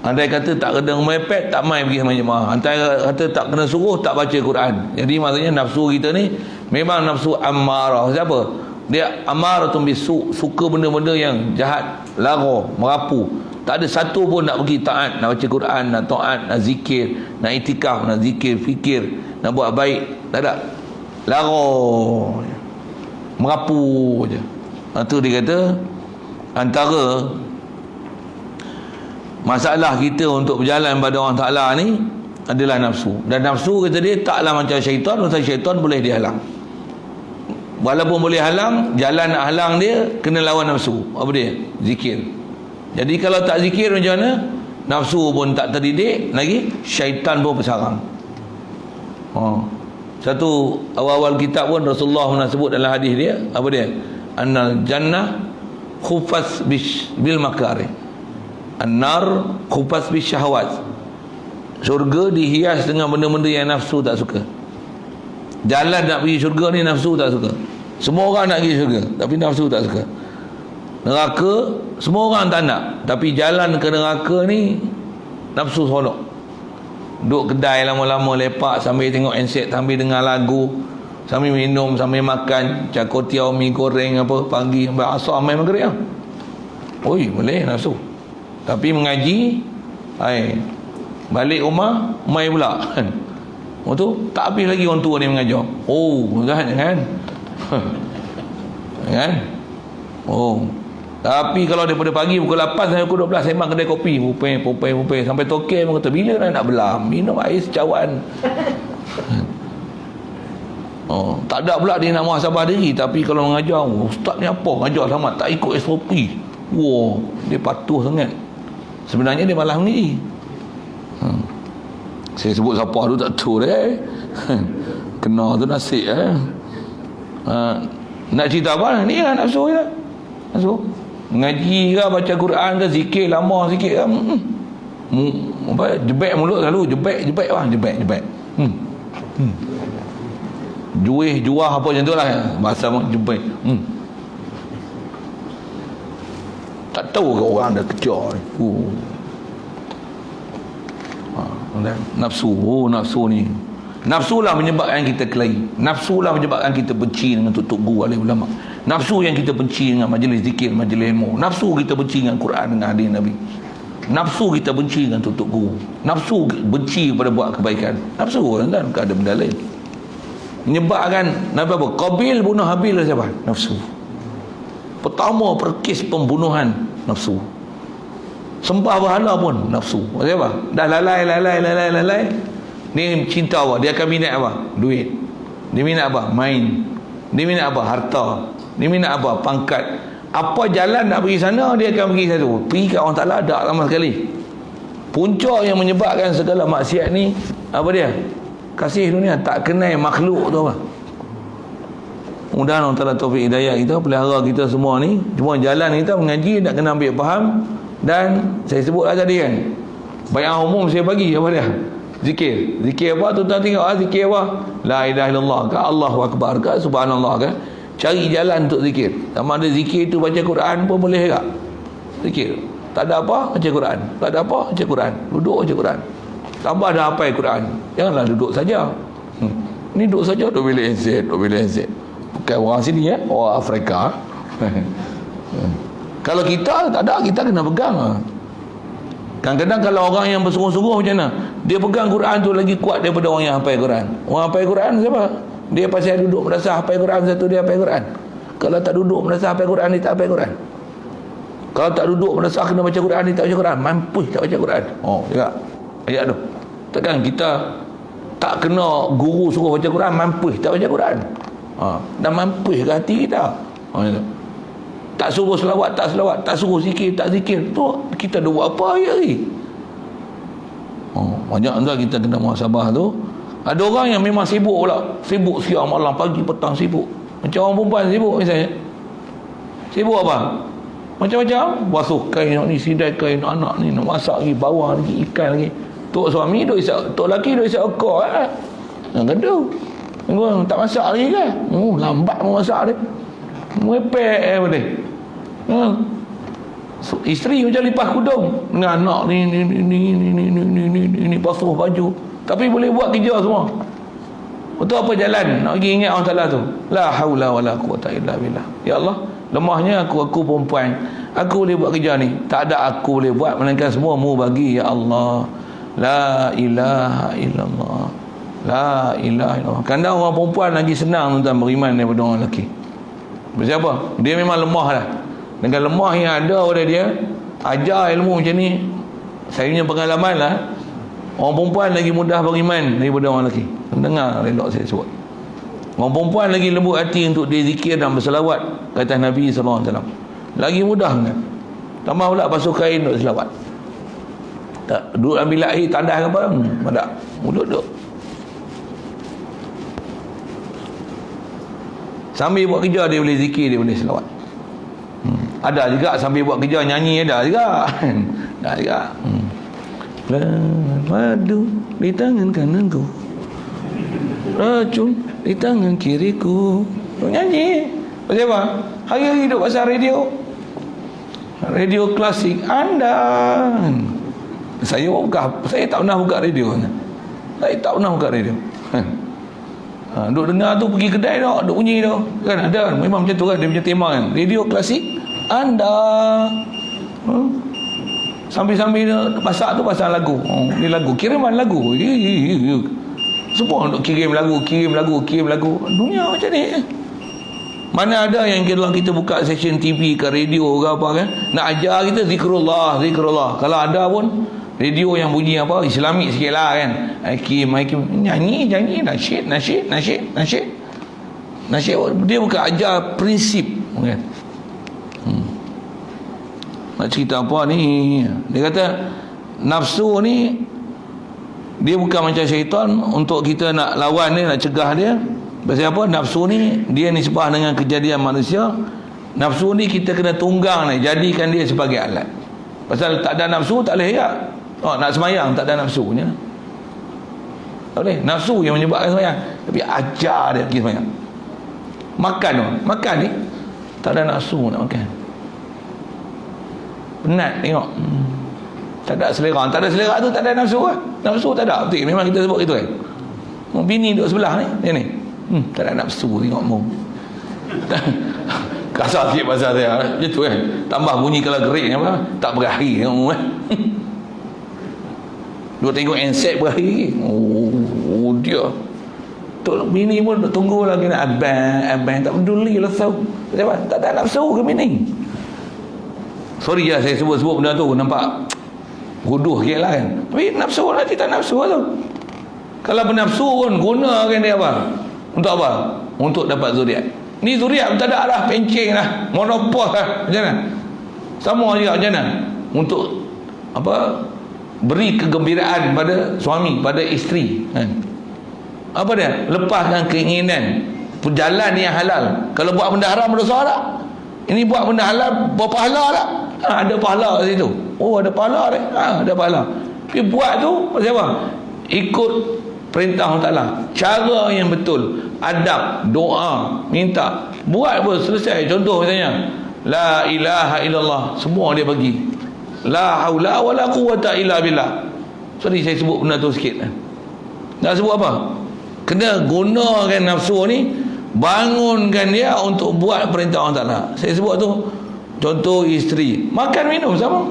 Andai kata tak kena mepet, tak main pergi sama jemaah. Andai kata tak kena suruh, tak baca Quran. Jadi maksudnya nafsu kita ni memang nafsu amarah. Siapa? Dia amaratun bisu, suka benda-benda yang jahat, lara, merapu. Tak ada satu pun nak pergi taat, nak baca Quran, nak taat, nak zikir, nak itikaf, nak zikir, fikir, nak buat baik. Tak ada. Lara, merapu je. Itu dia kata antara masalah kita untuk berjalan pada Allah Ta'ala ni adalah nafsu. Dan nafsu kata dia taklah macam syaitan. Macam syaitan boleh dihalang. Walaupun boleh halang, jalan nak halang dia kena lawan nafsu. Apa dia? Zikir. Jadi kalau tak zikir macam mana? Nafsu pun tak terdidik lagi, syaitan pun bersarang. Satu awal-awal kitab pun Rasulullah pernah sebut dalam hadis dia, apa dia? Annal jannah khufas bil makari, an-nar khufas bis syahwat. Syurga dihias dengan benda-benda yang nafsu tak suka. Jalan nak pergi syurga ni nafsu tak suka. Semua orang nak pergi syurga, tapi nafsu tak suka. Neraka semua orang tak nak, tapi jalan ke neraka ni nafsu seronok. Duduk kedai lama-lama lepak sambil tengok handset, sambil dengar lagu, sambil minum, sambil makan cakotiau, mi goreng apa pagi sampai asar main maghrib lah. Oi, boleh nafsu. Tapi mengaji, balik rumah main pula. Tu tak habis lagi orang tua ni mengajar. Kan? Kan? Tapi kalau daripada pagi pukul 8 sampai pukul 12 sembang kedai kopi, pupai sampai token pun kata bila nak belah minum air secawan. Tak ada pula dia nak muhasabah diri, tapi kalau mengajar, ustaz ni apa mengajar sama tak ikut SOP. Dia patuh sangat. Sebenarnya dia malah mengaji. Saya sebut siapa tu tak tahu deh. Kena tu nasib nak cerita apa ni lah, nafsu je. Nafsu ngaji ke, baca Quran ke, zikir lama sikit ke, jebek mulut selalu, jebek juah apa macam tu lah bahasa jebek. Tak tahu ke orang dah kejar nafsu. Nafsu ni, nafsulah menyebabkan kita kelahi, nafsulah menyebabkan kita benci dengan tutup guru alim ulama, Nafsu yang kita benci dengan majlis zikir, majlis ilmu. Nafsu kita benci dengan Quran, dengan hadis Nabi. Nafsu kita benci dengan tutup guru. Nafsu benci pada buat kebaikan. Nafsu kan ada benda lain. Menyebabkan Nabi apa? Qabil bunuh Habil siapa? Nafsu. Pertama perkis pembunuhan, nafsu. Sembah berhala pun nafsu. Maksudnya apa? Dah lalai. Ni cinta apa? Dia akan minat apa? Duit. Dia minat apa? Main. Dia minat apa? Harta. Dia minat apa? Pangkat. Apa jalan nak pergi sana, dia akan pergi satu. Pergi kat orang Ta'ala tak lama sekali. Punca yang menyebabkan segala maksiat ni, apa dia? Kasih dunia. Tak kenal makhluk tu apa? Mudah-mudahan Allah Ta'ala taufik hidayah kita, pelihara kita semua ni. Cuma jalan kita mengaji, nak kena ambil faham. Dan saya sebutlah tadi kan, bayang umum saya bagi apa dia? Zikir. Zikir apa? Tuan-tuan tengok zikir apa? La ilaha illallah ke, Allahu Akbar ke, Subhanallah ke. Cari jalan untuk zikir. Sama ada zikir tu baca Quran pun boleh tak? Zikir. Tak ada apa, baca Quran. Tak ada apa, baca Quran. Duduk baca Quran. Tambah dah hafal Quran. Janganlah duduk saja. Ni duduk saja, duduk bilik handset. Bukan orang sini ya, orang Afrika. Kalau kita tak ada, kita kena pegang. Kadang-kadang kalau orang yang bersungguh-sungguh macam mana, dia pegang Quran tu lagi kuat daripada orang yang hafal Quran. Orang hafal Quran siapa? Dia pasal duduk merasa hafal Quran satu, dia hafal Quran. Kalau tak duduk merasa hafal Quran, dia tak hafal Quran. Kalau tak duduk merasa kena baca Quran, dia tak baca Quran. Mampus tak baca Quran. Oh, tengok ayat tu. Takkan kita tak kena guru suruh baca Quran, mampus tak baca Quran. Dan mampus ke hati kita. Tak suruh selawat, tak suruh zikir, tak zikir. Tu kita dah buat apa hari? Banyak tuan kita kena muhasabah tu. Ada orang yang memang sibuk pula. Sibuk siang malam, pagi petang sibuk. Macam orang perempuan sibuk misalnya. Sibuk apa? Macam-macam. Basuh kain nak ni, sidai kain nak anak ni, nak masak lagi, bawang lagi, ikan lagi. Tok suami duk isap, tok laki duk isap ekor Yang kedua. Tak masak lagi kan? Lambat masak dia. Merepek boleh. Isteri macam lipas kudung dengan anak ni basuh baju, tapi boleh buat kerja semua. Betul apa jalan nak pergi ingat Allah Ta'ala tu? La haula wala quwata illa billah. Ya Allah, lemahnya aku perempuan, aku boleh buat kerja ni. Tak ada aku boleh buat, melainkan semua mu bagi. Ya Allah, la ilaha illallah, la ilaha illallah. Kadang orang perempuan lagi senang tuan beriman daripada orang lelaki. Siapa? Dia memang lemah lah. Dengan lemah yang ada pada dia, ajar ilmu macam ni. Saya punya pengalaman lah, orang perempuan lagi mudah beriman daripada orang lelaki. Dengar elok saya sebut. Orang perempuan lagi lembut hati untuk dia zikir dan berselawat kata Nabi SAW. Lagi mudah kan? Tambah pula basuh kain untuk selawat. Tak duduk ambil air tandas ke apa? Tak. Duduk. Sambil buat kerja dia boleh zikir, dia boleh selawat. Ada juga sambil buat kerja nyanyi, ada juga. Ada juga. Madu di tangan kananku, racun di tangan kiriku. Nyanyi. Pasal apa? Hari-hari duduk pasal radio. Radio klasik anda. Saya tak pernah buka radio. Saya tak pernah buka radio. Duk dengar tu pergi kedai dah, duk bunyi dah. Kan ada, memang macam tu kan, dia punya tema kan. Radio klasik anda. Sambil-sambil masak tu pasang lagu. Ni lagu, kiriman lagu. Semua duk kirim lagu. Dunia macam ni. Mana ada yang kita buka session TV ke radio ke apa kan, nak ajar kita zikrullah. Kalau ada pun radio yang bunyi apa Islamik sikit lah kan, Hakim nyanyi nasyid. Dia bukan ajar prinsip kan. Nak cerita apa ni, dia kata nafsu ni dia bukan macam syaitan untuk kita nak lawan dia, nak cegah dia. Pasal apa? Nafsu ni dia nisbah dengan kejadian manusia. Nafsu ni kita kena tunggang ni, jadikan dia sebagai alat. Pasal tak ada nafsu tak boleh ya. Nak semayang tak ada nafsunya. Tak boleh. Nafsu yang menyebabkan semayang. Tapi ajar dia pergi semayang. Makan ni tak ada nafsu nak makan. Penat tengok. Tak ada selera. Tak ada selera tu tak ada nafsu lah. Nafsu tak ada. Betul. Memang kita sebut gitu kan. Bini duduk sebelah ni. Dia ni. Tak ada nafsu tengok mu. Kasar sikit bahasa saya. Macam tu kan. Tambah bunyi kalau gerik apa? Tak berakhir kamu kan. Dua tengok handset berakhir. Oh dia. Tok bini pun tunggu lagi nak abang tak peduli lah tahu. Tak ada nafsu ke bini. Sorry lah saya sebut-sebut benda tu nampak guduh sikit lah kan. Tapi nafsu nanti tak nafsu lah tu. Kalau bernafsu pun gunakan dia apa? Untuk apa? Untuk dapat zuriat. Ni zuriat tak ada lah, pencing lah, monopos lah, macam mana? Sama juga macam mana? Untuk apa? Beri kegembiraan pada suami, pada isteri kan? Apa dia? Lepaskan keinginan jalan yang halal. Kalau buat benda haram berdosa tak? Ini buat benda halal berpahala tak? Ada pahala di situ. Oh ada pahala dia. Ada pahala. Tapi buat tu pasal apa? Ikut perintah Allah Ta'ala, cara yang betul, adab, doa, minta, buat pun selesai. Contoh misalnya la ilaha illallah, semua dia bagi, la haula wala quwata illa billah. Sorry saya sebut benda tu sikit. Nak sebut apa? Kena gunakan nafsu ni, bangunkan dia untuk buat perintah Allah Ta'ala. Saya sebut tu contoh isteri, makan minum sama,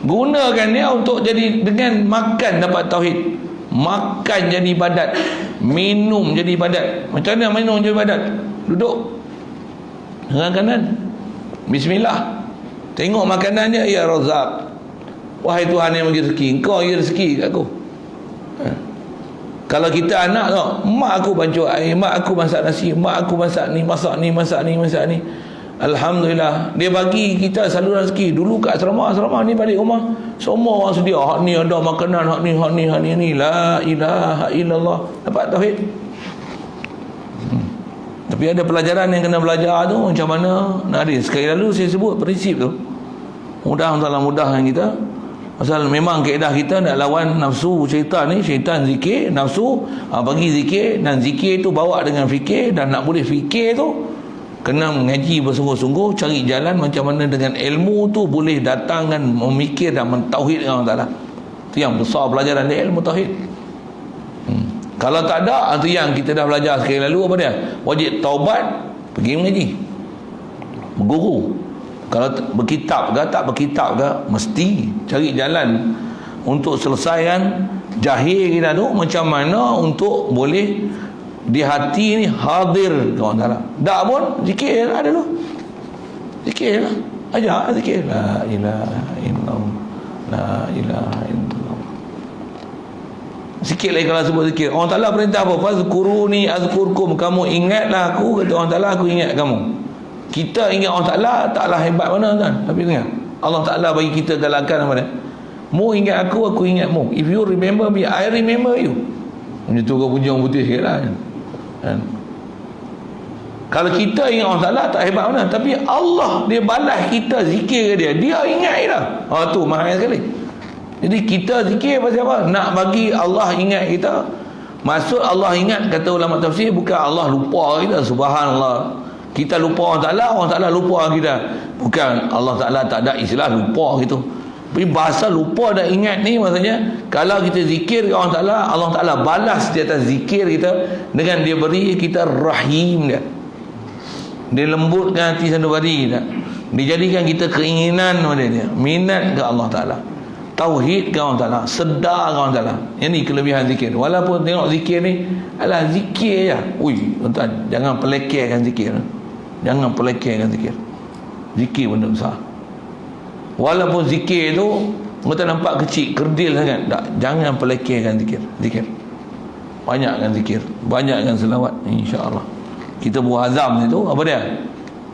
gunakan dia untuk jadi, dengan makan dapat tauhid, makan jadi ibadat, minum jadi ibadat. Macam mana minum jadi ibadat? Duduk dengan kanan, bismillah, tengok makanan dia, ya Razak, wahai Tuhan yang bagi rezeki, engkau bagi rezeki kat aku. Kalau kita anak tau, mak aku bancuh air, mak aku masak nasi, mak aku masak ni, masak ni, masak ni, masak ni. Alhamdulillah, dia bagi kita saluran rezeki. Dulu kat asrama ni balik rumah, semua orang sedia, hak ni ada makanan, hak ni, la ilaha illallah, dapat tauhid. Tapi ada pelajaran yang kena belajar tu, macam mana nak ada. Sekali lalu saya sebut prinsip tu, mudah-mudahan mudahkan kita. Pasal memang kaedah kita nak lawan nafsu syaitan ni. Syaitan zikir, nafsu bagi zikir, dan zikir tu bawa dengan fikir. Dan nak boleh fikir tu kena mengaji bersungguh-sungguh, cari jalan macam mana dengan ilmu tu boleh datangkan memikir dan mentauhidkan Allah Ta'ala. Itu yang besar pelajaran dia, ilmu tauhid. Kalau tak ada, itu yang kita dah belajar sekali lalu, apa dia? Wajib taubat, pergi mengaji, berguru. Kalau berkitab ke tak berkitab ke, mesti cari jalan untuk selesaikan jahil kita tu, macam mana untuk boleh di hati ni hadir kawan taala. Tak pun zikir ada dulu, zikir lah, ajak zikir la ilaha illallah, la ilaha illallah. Sikit lagi kalau sebut zikir. Allah Ta'ala perintah apa? Fazkuruni azkurkum, kamu ingatlah aku, kata Allah Ta'ala, aku ingat kamu. Kita ingat Allah Ta'ala taklah hebat mana kan, tapi ingat Allah Ta'ala bagi kita galakan apa dia? Mu ingat aku ingat mu. If you remember me, I remember you. Macam tu kau punya orang putih sikit lah kan? Kalau kita ingat Allah Ta'ala tak hebat mana, tapi Allah dia balas kita zikir dia, dia ingat dah. Tu mahal sekali. Jadi kita zikir pasal apa? Nak bagi Allah ingat kita. Maksud Allah ingat, kata ulama tafsir, bukan Allah lupa kita, subhanallah. Kita lupa Allah Ta'ala lupa kita. Bukan, Allah Ta'ala tak ada istilah lupa gitu. Tapi bahasa lupa dan ingat ni maksudnya, kalau kita zikir Allah Ta'ala balas di atas zikir kita dengan dia beri kita rahim dia. Dia lembutkan hati sanubari kita. Dia jadikan kita keinginan pada dia, minat ke Allah Ta'ala, tauhid ke Allah Ta'ala, sedar ke Allah Ta'ala. Yang ni kelebihan zikir. Walaupun tengok zikir ni adalah zikir je. Tuan-tuan, jangan pelekehkan zikir. Jangan pelekehkan zikir. Zikir benda besar. Walaupun zikir tu kita nampak kecil, kerdil sangat, tak, jangan pelekehkan zikir. Zikir, banyakkan zikir, banyakkan selawat, insya-Allah. Kita buat azam itu apa dia?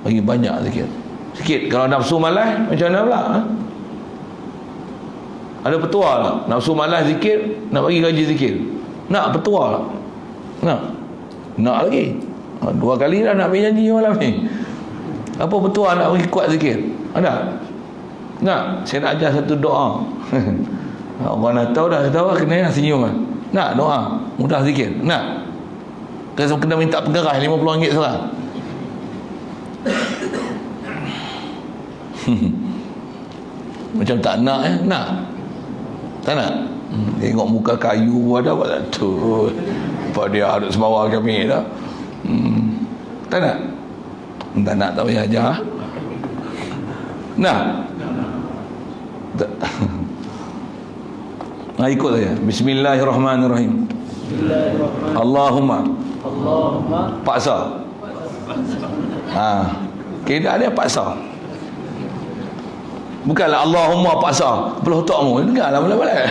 Bagi banyak zikir. Sikit. Kalau nafsu malas macam mana pula? Ada petua tak? Nafsu malas zikir, nak bagi gaji zikir. Nak petua tak? Nak lagi. 2 kali dah nak bagi janji malam ni. Apa petua nak bagi kuat zikir? Ada? Nak? Saya nak ajar satu doa. Orang nak tahu dah, ketawa kena senyum kan? Nak doa mudah zikir? Nak? Kena minta penggeras RM50 seorang. Macam tak nak nak? Tak nak? Tengok muka kayu ada apa tak tu. Apa dia harus sembawa kami dah. Tak nak? Tak nak tak payah ajar. Nah. Ikut saya. Bismillahirrahmanirrahim. Allahumma paksa. Keadaan dia paksa. Bukanlah Allahumma paksa belah otakmu. Dengarlah boleh-boleh.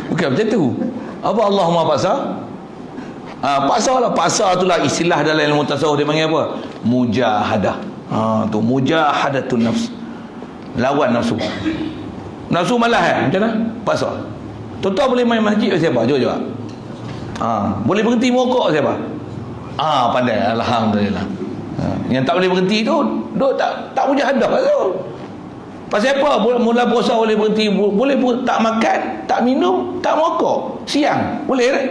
Bukan macam tu. Apa Allahumma paksa? Paksa lah. Paksa itulah istilah dalam ilmu tasawuf dia panggil apa? Mujahadah. Tu mujahadatun nafs. Lawan nafsu. Nafsu malas macam mana? Paksa. Tuan-tuan boleh main masjid siapa? Jom. Boleh berhenti merokok siapa? Pandai. Alhamdulillah. Yang tak boleh berhenti tu duk tak mujahadah tu. Pasal apa? Mula puasa boleh berhenti, boleh tak makan, tak minum, tak merokok. Siang boleh tak?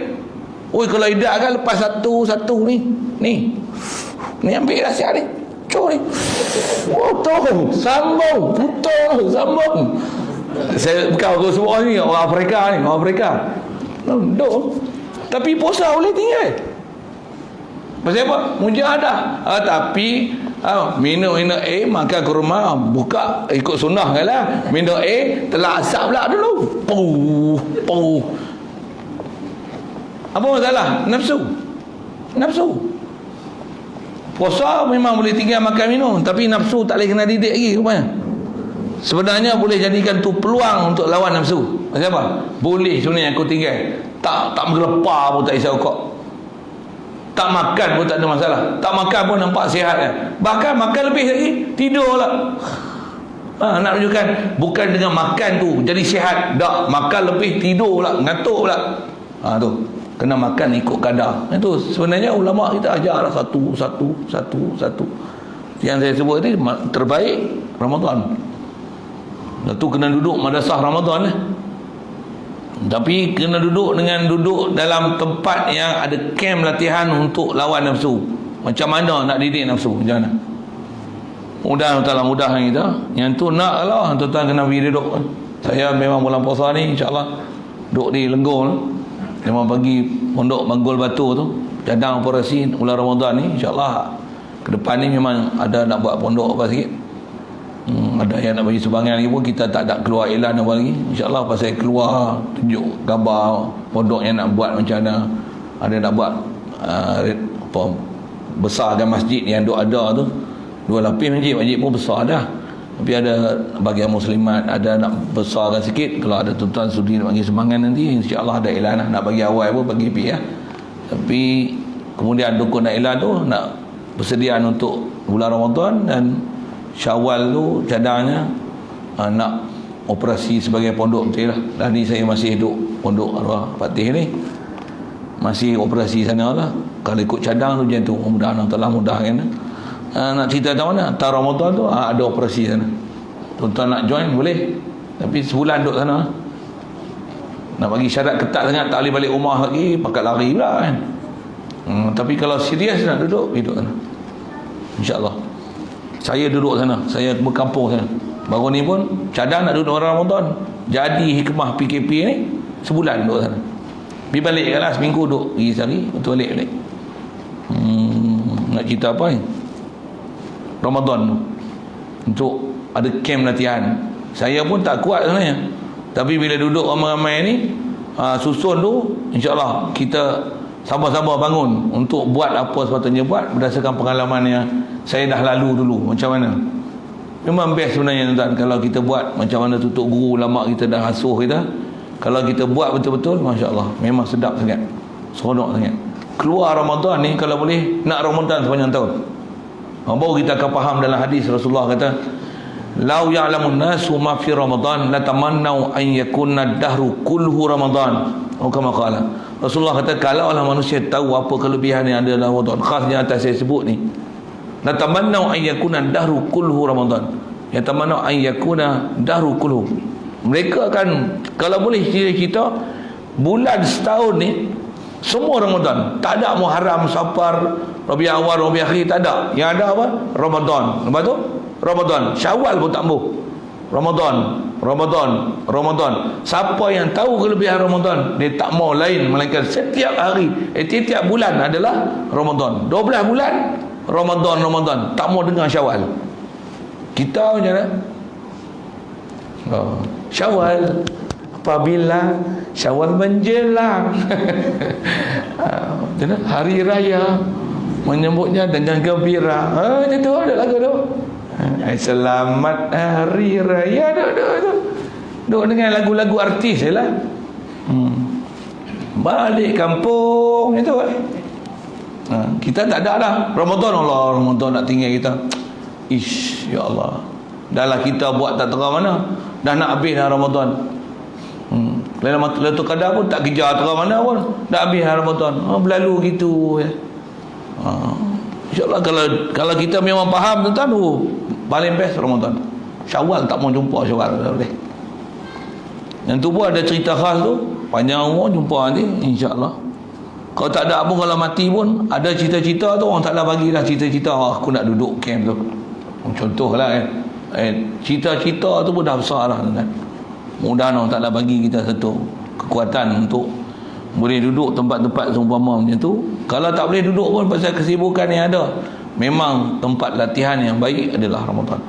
Oi, kalau idak kan lepas satu ni. Ni ambil dah siang ni. Cuk ni. Potong, sambung, putus, sambung. Saya bukan orang semua ni, orang Afrika. Duk. Tapi puasa boleh tinggal. Pasal apa? Mujahadah. Tapi minum makan kurma, buka ikut sunnah kan lah. Minum telah asap pula dulu. Puh. Apa masalah? Nafsu. Puasa memang boleh tinggal makan minum, tapi nafsu tak boleh kena didik lagi rupanya. Sebenarnya boleh jadikan tu peluang untuk lawan nafsu. Pasal apa? Boleh sebenarnya aku tinggal. Tak menggelepar pun tak isau kok. Tak makan pun tak ada masalah. Tak makan pun nampak sihat kan? Bahkan makan lebih lagi, tidur lah. Nak tunjukkan bukan dengan makan tu jadi sihat. Tak, makan lebih, tidur lah, ngantuk pula. Tu kena makan ikut kadar. Itu sebenarnya ulama kita ajar lah satu. Yang saya sebut tadi terbaik Ramadan. Tu kena duduk madrasah Ramadan lah. Tapi kena duduk dalam tempat yang ada camp latihan untuk lawan nafsu. Macam mana nak didik nafsu? Macam mana? Mudah-mudahan mudahkan kita. Yang tu nak lah tuan-tuan kena pergi duduk. Saya memang bulan puasa ni insya-Allah duduk di Lenggol. Memang pergi pondok Banggol Batu tu, cadang operasi bulan Ramadan ni insya-Allah. Ke depan ni memang ada nak buat pondok apa sikit. Ada yang nak bagi sumbangan lagi pun kita tak ada keluar iklan apa lagi. InsyaAllah pasal keluar tunjuk gambar pondok yang nak buat macam mana. Ada nak buat besarkan masjid yang ada tu. 2 lapis masjid pun besar dah. Tapi ada bagi muslimat, ada nak besarkan sikit. Kalau ada tuan-tuan sudi nak bagi sumbangan nanti, insyaAllah ada iklan lah. Nak bagi awal pun bagi ya. Tapi kemudian dukun nak iklan tu nak persediaan untuk bulan Ramadan dan Syawal tu cadangnya nak operasi sebagai pondok betul lah. Dan ni saya masih duduk pondok Arwah Fatih ni, masih operasi sana lah. Kalau ikut cadang tu macam tu, mudah-mudahan Allah mudahkan. Nak cerita tahu mana tak Ramadan tu ada operasi sana. Tuan-tuan nak join boleh, tapi sebulan duduk sana. Nak bagi syarat ketat sangat, tak boleh balik rumah lagi, pakat lari pula kan. Tapi kalau serius nak duduk sana, insyaAllah. Saya duduk sana, saya berkampung sana. Baru ni pun cadang nak duduk orang Ramadan. Jadi hikmah PKP ni sebulan duduk sana. Pergi balik kan lah, seminggu duduk, pergi sehari, betul balik. Nak cerita apa ni? Ramadan tu untuk ada camp latihan. Saya pun tak kuat sebenarnya, tapi bila duduk ramai-ramai ni susun tu, insyaAllah kita sama-sama bangun untuk buat apa sepatutnya buat berdasarkan pengalaman yang saya dah lalu dulu. Macam mana? Memang best sebenarnya tuan-tuan kalau kita buat macam mana tutup guru lama kita dah asuh kita. Kalau kita buat betul-betul, masya-Allah, memang sedap sangat, seronok sangat. Keluar Ramadan ni kalau boleh nak Ramadan sepanjang tahun. Baru kita akan faham dalam hadis Rasulullah kata, "Lau ya'lamun nasu ma fi Ramadan la tamannau an yakuna ad-dahru kulluhu Ramadan." Kama qala. Rasulullah kata kalau Allah manusia tahu apa kelebihan yang ada dalam Ramadan, khasnya atas saya sebut ni, la tamannau an yakuna ad-dahru kulluhu Ramadan. Ya tamannau an yakuna dahru kulluhu. Mereka akan kalau boleh cerita bulan setahun ni semua Ramadan. Tak ada Muharram, Safar, Rabi' Awal, Rabi' Akhir, tak ada. Yang ada apa? Ramadan. Lepas tu Ramadan. Syawal pun tak boleh. Ramadan. Siapa yang tahu kelebihan Ramadan, dia tak mau lain melainkan setiap hari, tiap bulan adalah Ramadan. 12 bulan Ramadan, tak mau dengar Syawal. Kita macam mana? Syawal, apabila Syawal menjelang hari raya, menyambutnya dengan gembira. Macam tu ada lagu tu. Selamat hari raya. Duk dengan lagu-lagu artis je lah. Balik kampung itu. Kita tak ada dah. Ramadan nak tinggal kita. Ish, ya Allah. Dah lah kita buat tak terang mana. Dah nak habis dah Ramadan. Lailatul Qadar pun tak kejar terang mana pun. Dah habis dah Ramadan. Berlalu gitu ya. InsyaAllah kalau kita memang faham tentang tu, paling best Ramadan. Syawal tak mau jumpa Syawal tak boleh. Yang tu pun ada cerita khas tu, panjang umur jumpa nanti insya-Allah. Kalau tak ada pun, kalau mati pun ada cita-cita tu, orang taklah bagilah cita-cita aku nak duduk camp tu. Contohlah kan. Cita-cita tu pun dah besar lah kan. Mudah-mudahan orang taklah bagi kita satu kekuatan untuk boleh duduk tempat-tempat seumpama macam tu. Kalau tak boleh duduk pun pasal kesibukan yang ada, memang tempat latihan yang baik adalah Ramadan.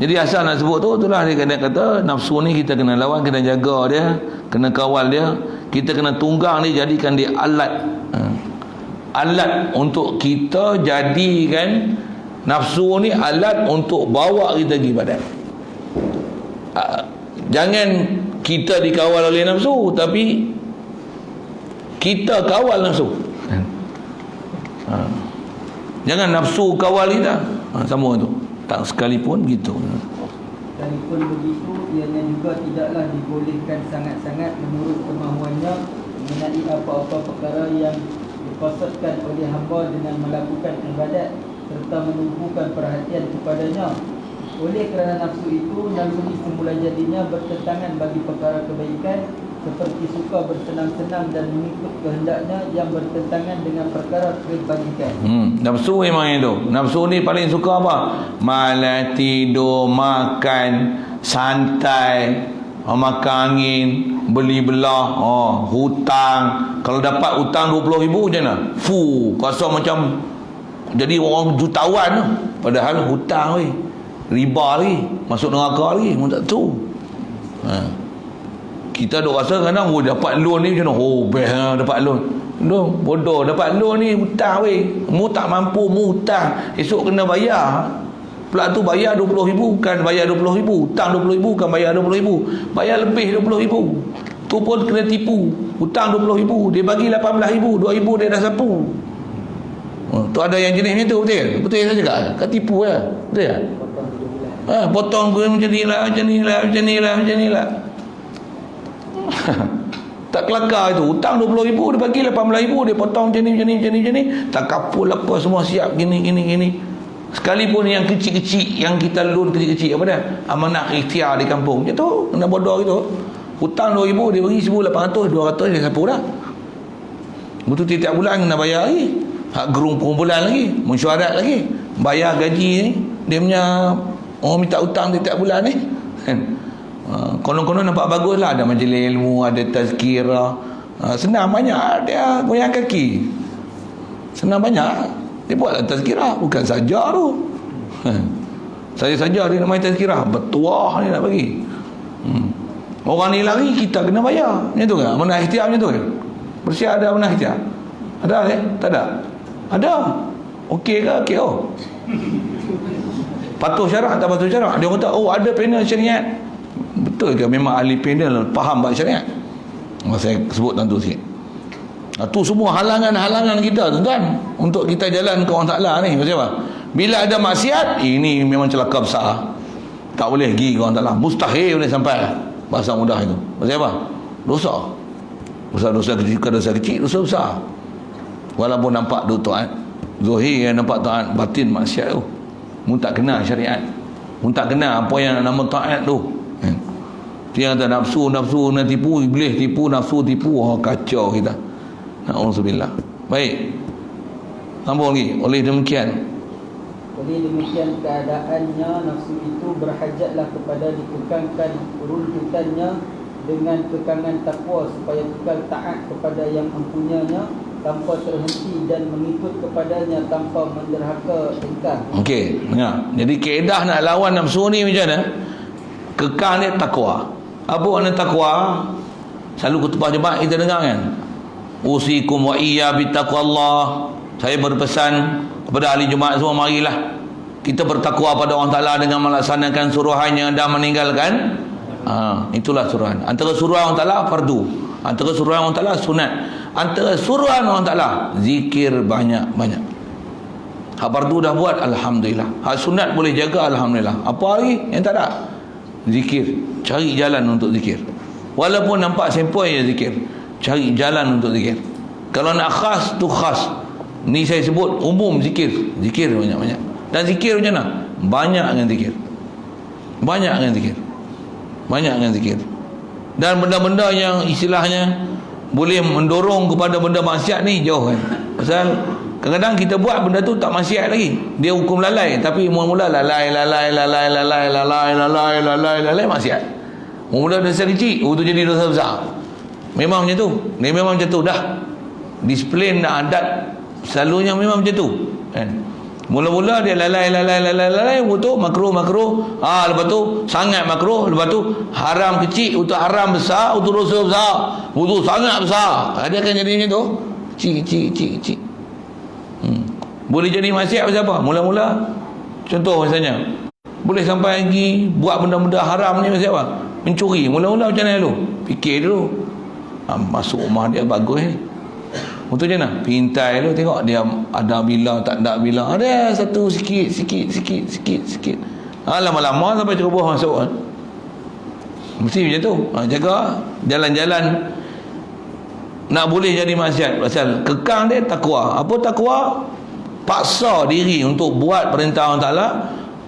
Jadi asal nak sebut tu, itulah dia kata nafsu ni kita kena lawan, kena jaga dia, kena kawal dia, kita kena tunggang dia, jadikan dia alat. Alat untuk kita jadikan nafsu ni alat untuk bawa kita pergi badan. Jangan kita dikawal oleh nafsu, tapi kita kawal nafsu. Jangan nafsu kawal kita. Sama tu. Tak sekalipun begitu. Sekalipun begitu, ianya juga tidaklah dibolehkan sangat-sangat menurut kemahuannya mengenai apa-apa perkara yang dikosotkan oleh hamba dengan melakukan ibadat serta menumpukan perhatian kepadanya. Oleh kerana nafsu itu naluri semula jadinya bertentangan bagi perkara kebaikan, seperti suka bersenang-senang dan mengikut kehendaknya yang bertentangan dengan perkara kebajikan. Nafsu memang itu. Nafsu ni paling suka apa? Malam, tidur, makan, santai, makan angin, beli belah, hutang. Kalau dapat hutang 20,000 macam mana? Rasa macam jadi orang jutawan tu. Padahal hutang weh, riba lagi, masuk neraka lagi, orang tak tahu. Kita duk rasa kadang dapat loan ni macam mana? Best lah dapat loan. Bodoh, dapat loan ni hutang weh. Mu tak mampu, mu hutang, esok kena bayar. Pula tu bayar 20,000, bukan bayar 20,000. Hutang 20,000, bukan bayar 20,000. Bayar lebih 20,000. Tu pun kena tipu. Hutang 20,000, dia bagi 18,000, 2,000 dia dah sapu. Tu ada yang jenis macam tu, betul? Betul saya cakap? Kau tipu lah. Betul tak? Potong gue macam ni lah. Tak kelakar itu. Hutang 20,000, dia bagi 18,000, dia potong macam ni. Tak kapul apa, semua siap gini. Sekalipun yang kecil-kecil, yang kita loan kecil-kecil, apa dah? Amanah ikhtiar di kampung. Macam tu, kena bodoh gitu. Hutang 2,000, dia bagi 1,800, 200 dia sapu dah. Betul tiap bulan kena bayar lagi. Hak gerung perkumpulan lagi, mesyuarat lagi, bayar gaji ni. Dia punya orang minta hutang tiap bulan ni. Konon-konon nampak bagus lah. Ada majlis ilmu, ada tazkirah. Senang banyak. Dia goyang kaki. Senang banyak. Dia buatlah tazkirah. Bukan saja tu. Saja dia nak main tazkirah. Bertuah dia nak bagi. Orang ni lari, kita kena bayar. Macam tu kan? Amanah ikhtiar macam tu kan? Persia ada amanah ikhtiar? Ada tak ada? Ada. Okey ke? Okey. Patuh syarak tak patuh syarak? Dia kata, ada panel syariat. Betul ke memang ahli panel faham bab syariat? Saya sebut tentu sikit. Tu semua halangan-halangan kita tuan-tuan untuk kita jalan ke orang Ta'ala ni. Macam apa? Bila ada maksiat, ini memang celaka besar. Tak boleh pergi ke orang Ta'ala. Mustahil boleh sampai. Bahasa mudah itu. Macam apa? Dosa. Dosa kecil, dosa besar. Walaupun nampak tu taat, zahir yang nampak taat, batin maksiat tu. Mu tak kenal syariat. Mu tak kenal apa yang nama taat tu. Dia kata nafsu nak tipu, iblis tipu, nafsu tipu. Kacau kita. Na'udzubillah. Baik. Sambung lagi. Oleh demikian keadaannya nafsu itu berhajatlah kepada dikekangkan runtutannya dengan kekangan takwa supaya kekal taat kepada yang mempunyainya tanpa terhenti dan mengikut kepadanya tanpa menderhaka engkar. Okey, dengar. Jadi kaedah nak lawan nafsu ni macam mana? Kekal dia takwa. Apa makna takwa? Selalu khutbah jemaah kita dengar kan? Usikum wa iyya bittaqwallah. Saya berpesan kepada ahli jemaah semua, marilah kita bertakwa pada Allah Ta'ala dengan melaksanakan suruhannya dan meninggalkan itulah suruhan. Antara suruhan Allah Ta'ala fardu, antara suruhan Allah Ta'ala sunat, antara suruhan Allah Ta'ala zikir banyak-banyak. Hak fardu dah buat, alhamdulillah. Hak sunat boleh jaga, alhamdulillah. Apa lagi yang tak ada? Zikir. Cari jalan untuk zikir. Walaupun nampak sempoi je zikir, cari jalan untuk zikir. Kalau nak khas tu khas. Ni saya sebut umum zikir. Zikir banyak-banyak. Dan zikir macam mana? Banyak dengan zikir. Banyak dengan zikir. Banyak dengan zikir. Dan benda-benda yang istilahnya boleh mendorong kepada benda maksiat ni jauh kan. Pasal kadang-kadang kita buat benda tu tak maksiat lagi. Dia hukum lalai, tapi mula-mula lalai maksiat. Mula dosa kecil, tu jadi dosa besar. Memang macam tu. Dia memang macam tu dah. Disiplin dan adat selalunya memang macam tu. Kan? Mula-mula dia lalai, lepas tu makruh, lepas tu sangat makruh, lepas tu haram kecil, untuk haram besar, untuk dosa besar, untuk sangat besar. Dia akan jadi macam tu. Kecil. Boleh jadi maksiat pasal apa? Mula-mula, contoh misalnya, boleh sampai lagi buat benda-benda haram ni pasal apa? Mencuri. Mula-mula macam mana dulu? Fikir dulu. Masuk rumah dia bagus ni. Untuk je nak pintai tu, tengok dia ada bila tak ada bila, ada satu sikit. Lama-lama sampai ceroboh masuk kan? Mesti macam tu. Jaga jalan-jalan nak boleh jadi maksiat. Pasal kekang dia takwa. Apa takwa? Paksa diri untuk buat perintah Allah Ta'ala.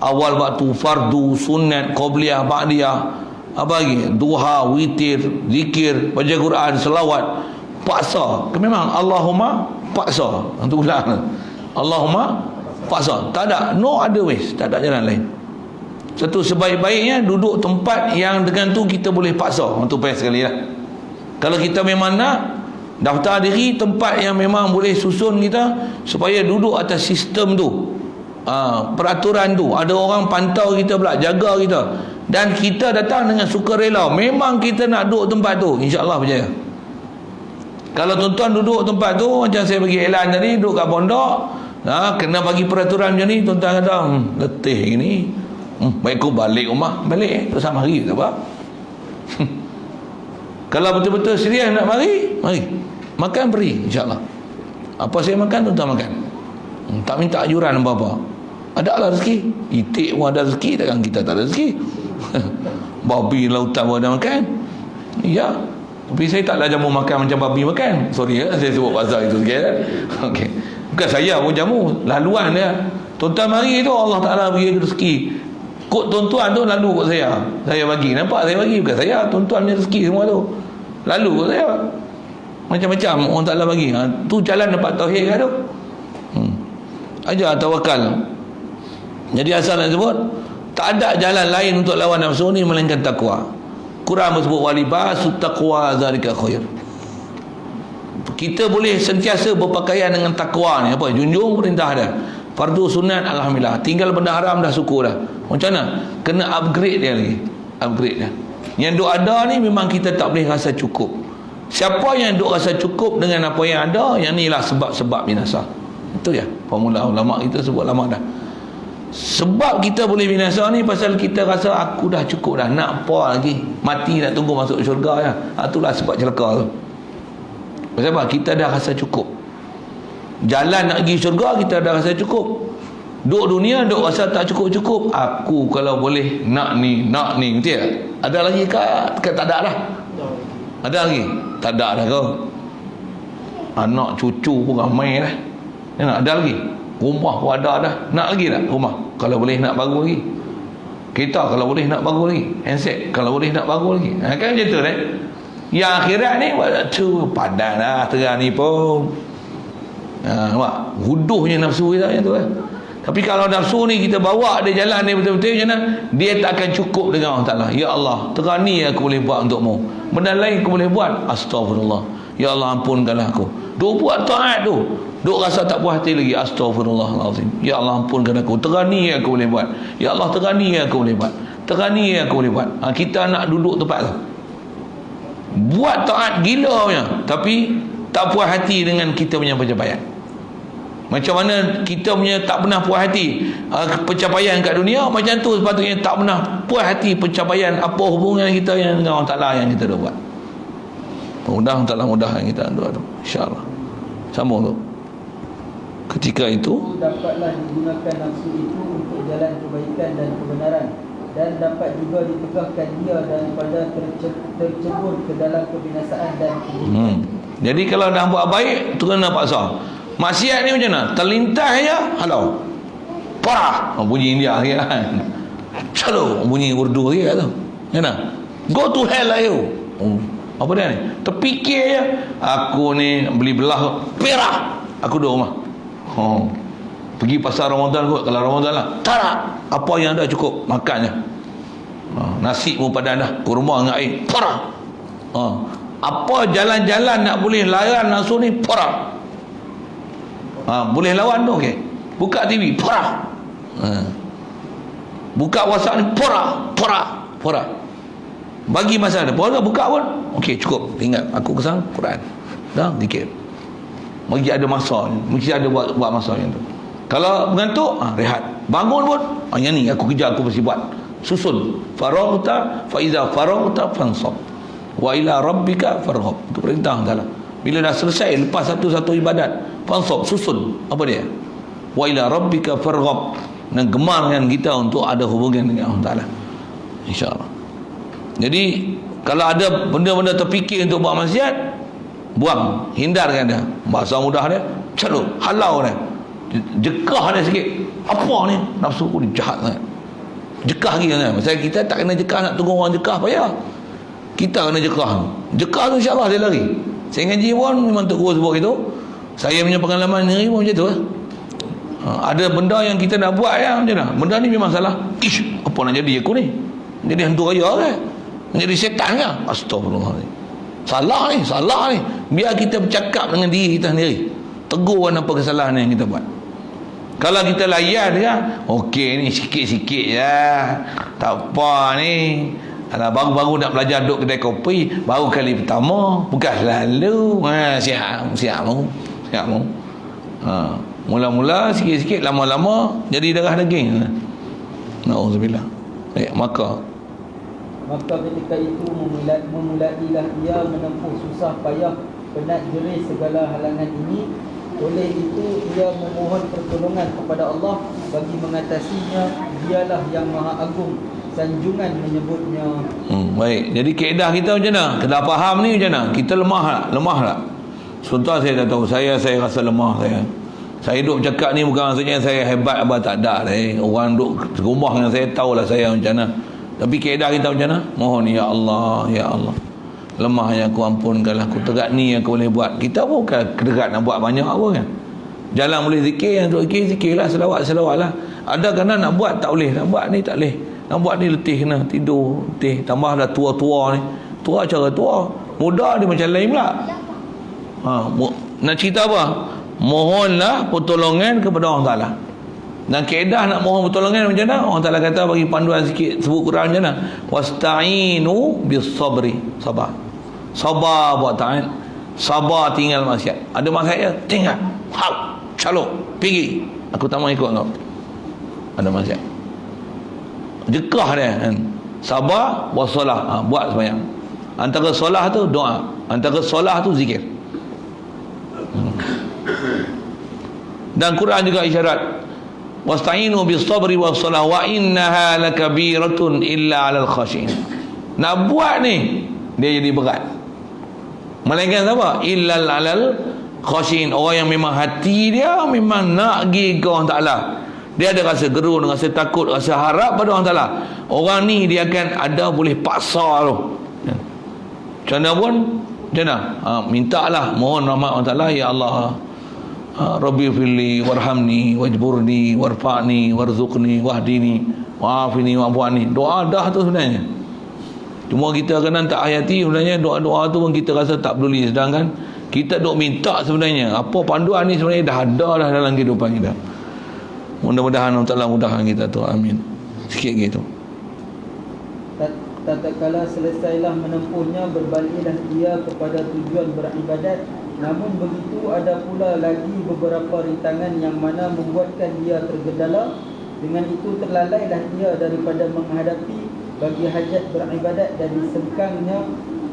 Awal waktu, fardu, sunat, qobliyah, ba'diyah, apa lagi? Duha, witir, zikir, baca Quran, selawat. Paksa. Memang Allahumma paksa. Untuk ulang. Allahumma paksa. Tak ada, no other ways. Tak ada jalan lain. Satu sebaik-baiknya duduk tempat yang dengan tu kita boleh paksa. Untuk payah sekali lah. Kalau kita memang nak daftar diri tempat yang memang boleh susun kita supaya duduk atas sistem tu, peraturan tu, ada orang pantau kita pula, jaga kita, dan kita datang dengan sukarela. Memang kita nak duduk tempat tu, insya-Allah berjaya. Kalau tuan-tuan duduk tempat tu, macam saya bagi iklan tadi, duduk kat pondok, kena bagi peraturan macam ni, tuan-tuan kata letih gini, baik aku balik rumah, balik terus mari tak apa. Kalau betul-betul serius nak mari makan beri, insya-Allah. Apa saya makan, tuan-tuan makan. Tak minta ajuran apa-apa. Ada lah rezeki. Itik pun ada rezeki, takkan kita tak ada rezeki. Babi lautan pun ada makan. Ya. Tapi saya taklah jamu makan macam babi makan. Sorry ya, saya sebut pasal itu sikit kan. Okey. Bukan saya pun jamu, laluan dia. Tuan-tuan mari tu Allah Ta'ala bagi rezeki. Kod tuan-tuan tu lalu kot saya. Saya bagi. Nampak saya bagi, bukan saya. Tuan-tuan punya rezeki semua tu. Lalu kot saya. Macam-macam orang Ta'ala bagi. Tu jalan dapat tauhid kan tu. Ajar tawakal. Jadi asal nak sebut, tak ada jalan lain untuk lawan nafsu ni melainkan takwa. Quran bersebut walibasut taqwa zalika khair. Kita boleh sentiasa berpakaian dengan takwa ni. Apa? Junjung perintah dia. Fardu sunat, alhamdulillah. Tinggal benda haram dah syukur dah. Macam mana? Kena upgrade dia lagi. Upgrade dia. Yang duk ada ni memang kita tak boleh rasa cukup. Siapa yang duk rasa cukup dengan apa yang ada, yang ni lah sebab-sebab binasa. Itu ya. Formula ulama kita sebut lama dah. Sebab kita boleh binasa ni pasal kita rasa aku dah cukup dah, nak apa lagi? Mati nak tunggu masuk syurga ya. Itulah sebab celaka tu. Pasal apa? Kita dah rasa cukup. Jalan nak pergi syurga kita dah rasa cukup. Duk dunia duk rasa tak cukup-cukup. Aku kalau boleh nak ni, betul tak? Ada lagi ke tak ada dah? Ada lagi? Tak ada dah kau. Anak cucu pun ramai dah. Ada lagi? Rumah pun ada dah. Nak lagi tak rumah? Kalau boleh nak baru lagi. Kita kalau boleh nak baru lagi. Handset kalau boleh nak baru lagi. Kan macam tu kan? Yang akhirat ni tu padan lah terang ni pun. Nampak? Huduhnya nafsu kita macam tu kan? Tapi kalau nafsu ni kita bawa dia jalan ni betul-betul macam mana? Dia tak akan cukup dengan Allah Ta'ala. Ya Allah, terang ni aku boleh buat untukmu. Benda lain aku boleh buat. Astagfirullah. Ya Allah ampunkanlah aku. Duk buat taat tu, duk rasa tak puas hati lagi, astagfirullahalazim. Ya Allah ampunkan aku. Terani aku boleh buat. Ya Allah terani aku boleh buat. Terani aku boleh buat. Kita nak duduk tempat tu, buat taat gila punya, tapi tak puas hati dengan kita punya pencapaian. Macam mana kita punya tak pernah puas hati pencapaian kat dunia, macam tu sepatutnya tak pernah puas hati pencapaian apa hubungan kita yang dengan Allah Ta'ala yang kita dah buat. Mudah-mudahan Allah mudahkan kita doa tu, insya-Allah. Sambung tu. Ketika itu dapatlah digunakan nafsu itu untuk jalan kebaikan dan kebenaran, dan dapat juga ditegahkan dia daripada tercebur ke dalam kebinasaan dan keburukan. Jadi kalau nak buat baik, tu kena paksa. Maksiat ni macam mana? Terlintas je, halau, parah, bunyi India kan, calo, bunyi Urdu dia tu, mana? Go to hell lah you. Apa dia ni? Terfikir je, aku ni beli belah perak, aku duduk rumah. Pergi pasar Ramadan kot, kalau Ramadan lah, tak, apa yang ada cukup makan je. Nasi pun padan dah, kurma dengan air, parah. Apa jalan-jalan nak boleh layan nafsu ni, parah. Boleh lawan tu, okey. Buka TV, parah. Buka WhatsApp ni, parah. Bagi masa ada, boleh buka pun, okey cukup. Ingat aku kesang Quran, dah zikir. Bagi ada masa, mesti ada buat masa yang tu. Kalau mengantuk, rehat. Bangun pun, yang ni aku kerja, aku mesti buat. Susun. Faraghta fa iza faraghta fansab. Wa ila rabbika farghab. Itu perintah Allah. Bila dah selesai, lepas satu-satu ibadat, fansab, susun. Apa dia? Wa ila rabbika farghab. Dan gemarkan kita untuk ada hubungan dengan Allah Ta'ala, insya-Allah. Jadi kalau ada benda-benda terfikir untuk buat maksiat, buang, hindarkan dia. Bahasa mudah dia, calo, halau dia, jekah dia sikit. Apa ni? Nafsu aku ni jahat sangat. Jekah lagi kan. Pasal kita tak kena jekah, nak tunggu orang jekah payah. Kita kena jekah. Jekah tu insya-Allah dia lari. Saya ngaji pun memang Tok Guru sebut itu. Saya punya pengalaman ni pun macam tu. Ada benda yang kita nak buat ya, macam mana? Benda ni memang salah. Ish, apa nak jadi aku ni? Jadi hantu raya kan? Menjadi setan kan? Astagfirullahaladzim. Salah ni. Biar kita bercakap dengan diri kita sendiri. Tegurkan apa kesalahan yang kita buat. Kalau kita layan kan, okey ni sikit-sikit je, tak apa ni. Kalau baru-baru nak belajar duduk kedai kopi, baru kali pertama, bukan selalu. Siap mau. Mula-mula sikit-sikit, lama-lama jadi darah daging. Na'udzubillah. Maka ketika itu memulailah ia menempuh susah payah, penat jerih segala halangan ini. Oleh itu ia memohon pertolongan kepada Allah bagi mengatasinya. Dialah yang Maha Agung, sanjungan menyebutnya. Baik. Jadi kaedah kita macam mana? Kena faham ni macam mana? Kita lemah tak? Sebentar saya dah tahu, saya rasa lemah saya duduk bercakap ni bukan maksudnya saya hebat apa, tak ada lah. Orang duduk rumah dengan saya tahulah saya macam mana. Tapi kaedah kita macam mana? Mohon ya Allah, lemah yang aku ampunkanlah, aku terat ni yang aku boleh buat. Kita pun bukan kedekat nak buat banyak apa kan. Jalan boleh zikir, yang duk zikir lah, selawat lah. Ada kena nak buat tak boleh, nak buat ni tak boleh. Nak buat ni letih kena, tidur letih. Tambah dah tua-tua ni. Tua cara tua, muda dia macam lain pula. Nak cerita apa? Mohonlah pertolongan kepada Allah Ta'ala. Dan kaedah nak mohon pertolongan macam mana? Allah Ta'ala kata bagi panduan sikit, sebut Quran macam mana? Wasta'inu bis sabri. Sabar buat taat. Sabar tinggal maksiat. Ada maksiat tinggal. Calok, pergi. Aku tak mau ikut kau. Ada maksiat. Jekah dia kan. Sabar wassalah. Buat sembahyang. Antara solah tu doa, antara solah tu zikir. Dan Quran juga isyarat, wasta'inu bis sabri was salah wa innaha lakabiratun illa 'alal khashin. Nak buat ni dia jadi berat. Melainkan apa? Illa 'alal khashin. Orang yang memang hati dia memang nak pergi ke Allah Ta'ala. Dia ada rasa gerun, rasa takut, rasa harap pada Allah Ta'ala. Orang ni dia akan ada boleh paksa tu. Macam mana pun, macam mana? Mintalah, mohon rahmat Allah Ta'ala. Ya Allah, Rabbi firli warhamni wajburni warfa'ni warzuqni wahdini wa'afini wa'fu'ani. Doa dah tu sebenarnya. Cuma kita kena tak hayati. Sebenarnya doa-doa tu pun kita rasa tak peduli. Sedangkan kita duk minta sebenarnya. Apa panduan ni sebenarnya dah ada dah dalam kehidupan kita. Mudah-mudahan Allah Ta'ala mudahkan kita tu. Amin. Sikit gitu. Tatkala selesailah menempuhnya, berbaliklah dia kepada tujuan beribadat. Namun begitu ada pula lagi beberapa rintangan yang mana membuatkan dia tergedala. Dengan itu terlalailah dia daripada menghadapi bagi hajat beribadat dan disengkangnya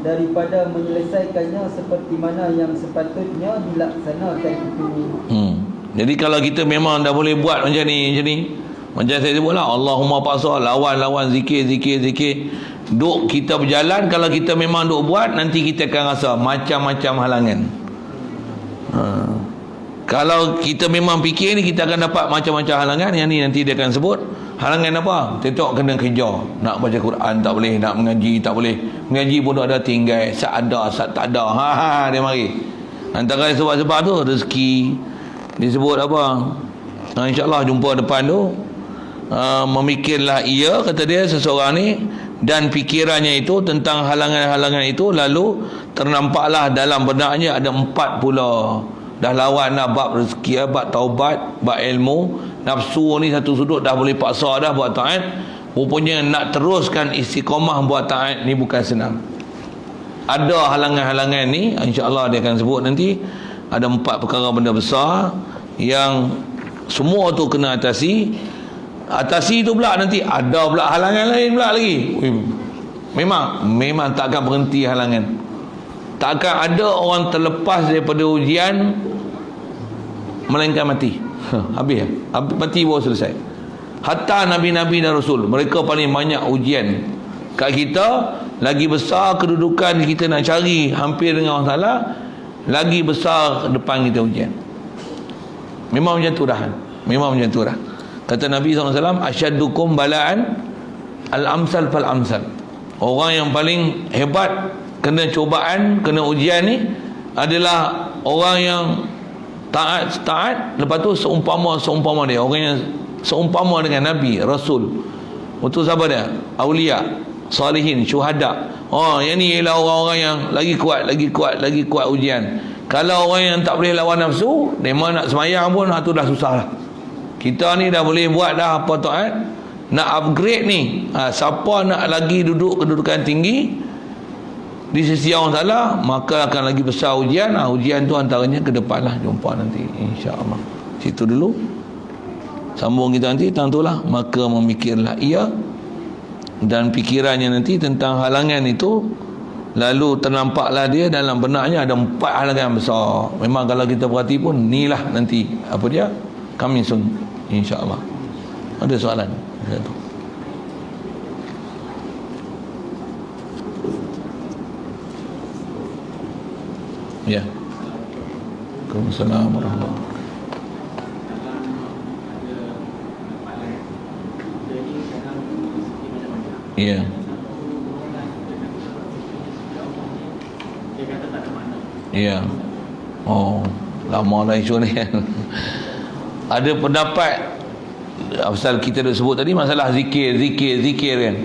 daripada menyelesaikannya seperti mana yang sepatutnya dilaksanakan itu. Jadi kalau kita memang dah boleh buat macam ni, macam saya sebutlah, Allahumma pasal, lawan zikir. Duk kita berjalan, kalau kita memang duk buat, nanti kita akan rasa macam-macam halangan. Kalau kita memang fikir ni, kita akan dapat macam-macam halangan. Yang ni nanti dia akan sebut halangan apa? Tentu kena kerja, nak baca Quran tak boleh, nak mengaji tak boleh, mengaji pun ada tinggal, sat ada sat tak ada. Dia mari. Antara sebab-sebab tu rezeki disebut apa? InsyaAllah jumpa depan tu. Memikirlah ia, kata dia, seseorang ni, dan fikirannya itu tentang halangan-halangan itu, lalu ternampaklah dalam benaknya ada 4 pula. Dah lawan dah bab rezeki, bab taubat, bab ilmu. Nafsu ni satu sudut dah boleh paksa dah buat taat. Rupanya nak teruskan istiqamah buat taat ni bukan senang. Ada halangan-halangan ni, insya-Allah dia akan sebut nanti. Ada 4 perkara benda besar yang semua tu kena atasi. Atasi tu pula nanti ada pula halangan lain pula lagi. Memang tak akan berhenti halangan. Tak akan ada orang terlepas daripada ujian melainkan mati. Habis. Mati baru selesai. Hatta Nabi-Nabi dan Rasul, mereka paling banyak ujian. Kat kita, lagi besar kedudukan kita nak cari hampir dengan Allah Ta'ala, lagi besar depan kita ujian. Memang macam tu dah. Kata Nabi SAW, asyaddukum bala'an al-amsal fal-amsal. Orang yang paling hebat kena cubaan, kena ujian ni adalah orang yang taat, lepas tu seumpama dia, orang yang seumpama dengan Nabi, Rasul. Untuk siapa dia? Aulia, salihin, syuhada. Yang ni ialah orang-orang yang lagi kuat ujian. Kalau orang yang tak boleh lawan nafsu, memang nak semayang pun tu dah susah lah. Kita ni dah boleh buat dah apa taat, nak upgrade ni, siapa nak lagi duduk kedudukan tinggi di sisi Allah Ta'ala, maka akan lagi besar ujian. Ujian tu antaranya ke depan lah, jumpa nanti insya-Allah. Situ dulu, sambung kita nanti tentulah. Maka memikirlah ia, dan fikirannya nanti tentang halangan itu, lalu ternampaklah dia dalam benaknya ada 4 halangan besar. Memang kalau kita perhati pun inilah nanti apa dia, coming soon insya-Allah. Ada soalan? Ya. Waalaikumsalam warahmatullahi wabarakatuh. Ya. Ya. Lama dah isu ni. Ada pendapat pasal kita dah sebut tadi masalah zikir kan.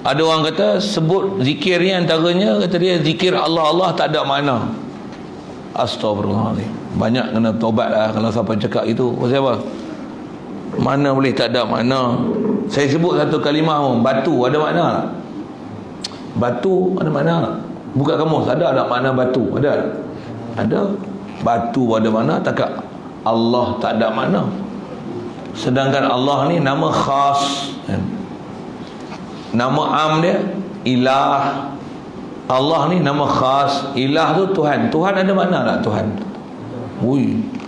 Ada orang kata sebut zikir ni antaranya, kata dia zikir Allah tak ada makna. Astagfirullahaladzim. Banyak kena tobat lah kalau siapa cakap itu. Pasal apa? Mana boleh tak ada makna. Saya sebut satu kalimah pun, batu ada makna tak? Batu ada makna tak? Buka kamus, ada makna batu? Ada. Batu ada makna tak? Allah tak ada makna. Sedangkan Allah ni nama khas, nama am dia ilah. Allah ni nama khas. Ilah tu Tuhan. Tuhan ada makna tak Tuhan?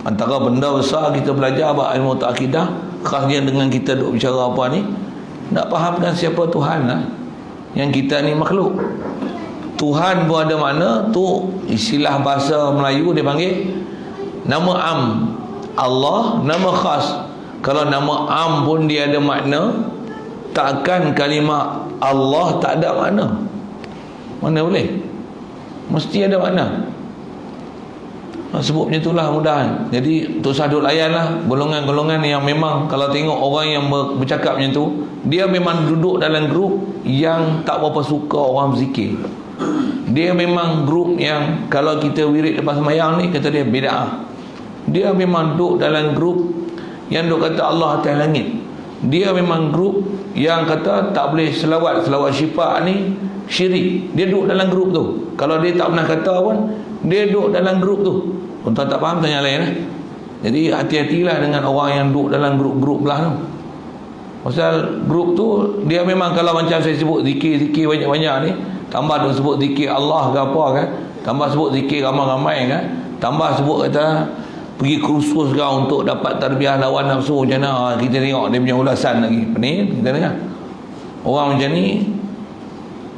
Antara benda besar kita belajar apa ilmu akidah, khasnya dengan kita duk bicara apa ni, nak fahamkan siapa Tuhan lah. Yang kita ni makhluk. Tuhan pun ada makna tu, istilah bahasa Melayu dia panggil nama am. Allah nama khas. Kalau nama am pun dia ada makna, takkan kalimah Allah tak ada makna? Mana boleh? Mesti ada makna. Sebut macam itulah mudahan. Jadi tak usah duk layan lah golongan-golongan yang memang kalau tengok orang yang bercakap macam tu, dia memang duduk dalam grup yang tak berapa suka orang berzikir. Dia memang grup yang kalau kita wirid lepas sembahyang ni, kata dia bid'ah. Dia memang duduk dalam grup yang duk kata Allah atas langit. Dia memang grup yang kata tak boleh selawat syifa ni syirik. Dia duduk dalam grup tu. Kalau dia tak pernah kata pun, dia duduk dalam grup tu. Tuan-tuan tak faham, tanya lain lah. Jadi hati-hatilah dengan orang yang duduk dalam grup-grup belah tu. Pasal grup tu, dia memang kalau macam saya sebut zikir-zikir banyak-banyak ni, tambah dia sebut zikir Allah ke apa kan, tambah sebut zikir ramai-ramai kan, tambah sebut kata pergi kursus ke untuk dapat tarbiyah lawan nafsu macam mana, kita tengok dia punya ulasan lagi. Pening kita dengar. Orang macam ni,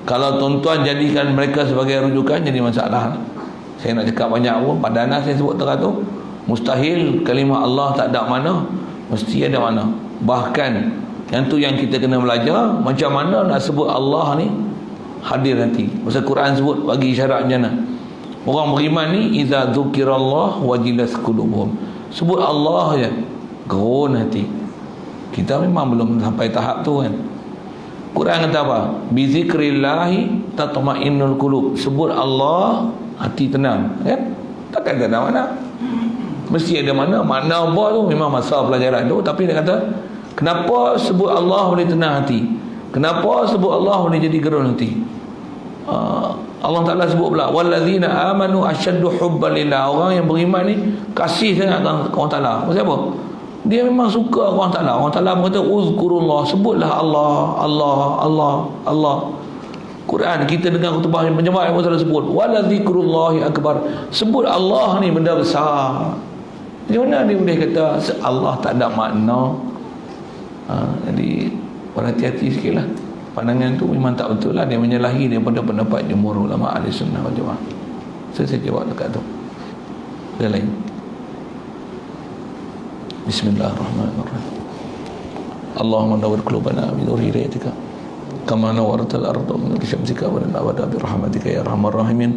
kalau tuan-tuan jadikan mereka sebagai rujukan, jadi masalah. Saya nak cakap banyak pun, padahal saya sebut teratur, mustahil kalimah Allah tak ada mana, mesti ada mana. Bahkan yang tu yang kita kena belajar, macam mana nak sebut Allah ni hadir nanti. Pasal Quran sebut bagi isyarat macam mana. Orang beriman ni, iza dzukirallah wajilat qulubuhum. Sebut Allah je, gerun hati. Kita memang belum sampai tahap tu kan. Quran kata apa? Bi zikrillahi tatma'innul qulub. Sebut Allah, hati tenang kan? Takkan tak ada mana. Mesti ada mana. Makna apa tu memang masa pelajaran tu. Tapi dia kata, kenapa sebut Allah boleh tenang hati? Kenapa sebut Allah boleh jadi gerun hati? Allah Ta'ala sebut pula, wallazina amanu asyaddu hubban lillah. Orang yang beriman ni kasih sangat dengan Allah Ta'ala. Maksud apa? Dia memang suka Allah Ta'ala. Allah Ta'ala berkata, uzkurullah, sebutlah Allah, Allah, Allah, Allah. Quran kita dengar khutbah yang penjemaah yang Allah sebut, waladzikrullahi akbar. Sebut Allah ni benda besar. Di mana dia boleh kata Allah tak ada makna? Jadi berhati-hati sikit lah. Pandangan tu memang tak betul lah. Dia menyalahi daripada pendapat jumhur ulama ahli sunnah wal jamaah. Saya jawab dekat tu. Ada lain. Bismillahirrahmanirrahim. Allahumma nawwir qulubana bi nuri hidayatika kama nawwartal arda bi nuri syamsika wa lana abada bi rahmatika ya arhamar rahimin.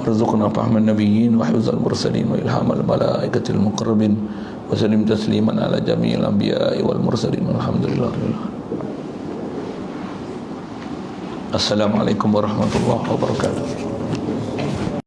Warzuqna fahman nabiyyin wa hifzal mursalin wa ilhamal malaikatil muqarrabin wa sallim tasliman ala jami'il anbiya'i wal mursalin. Alhamdulillah. Assalamualaikum warahmatullahi wabarakatuh.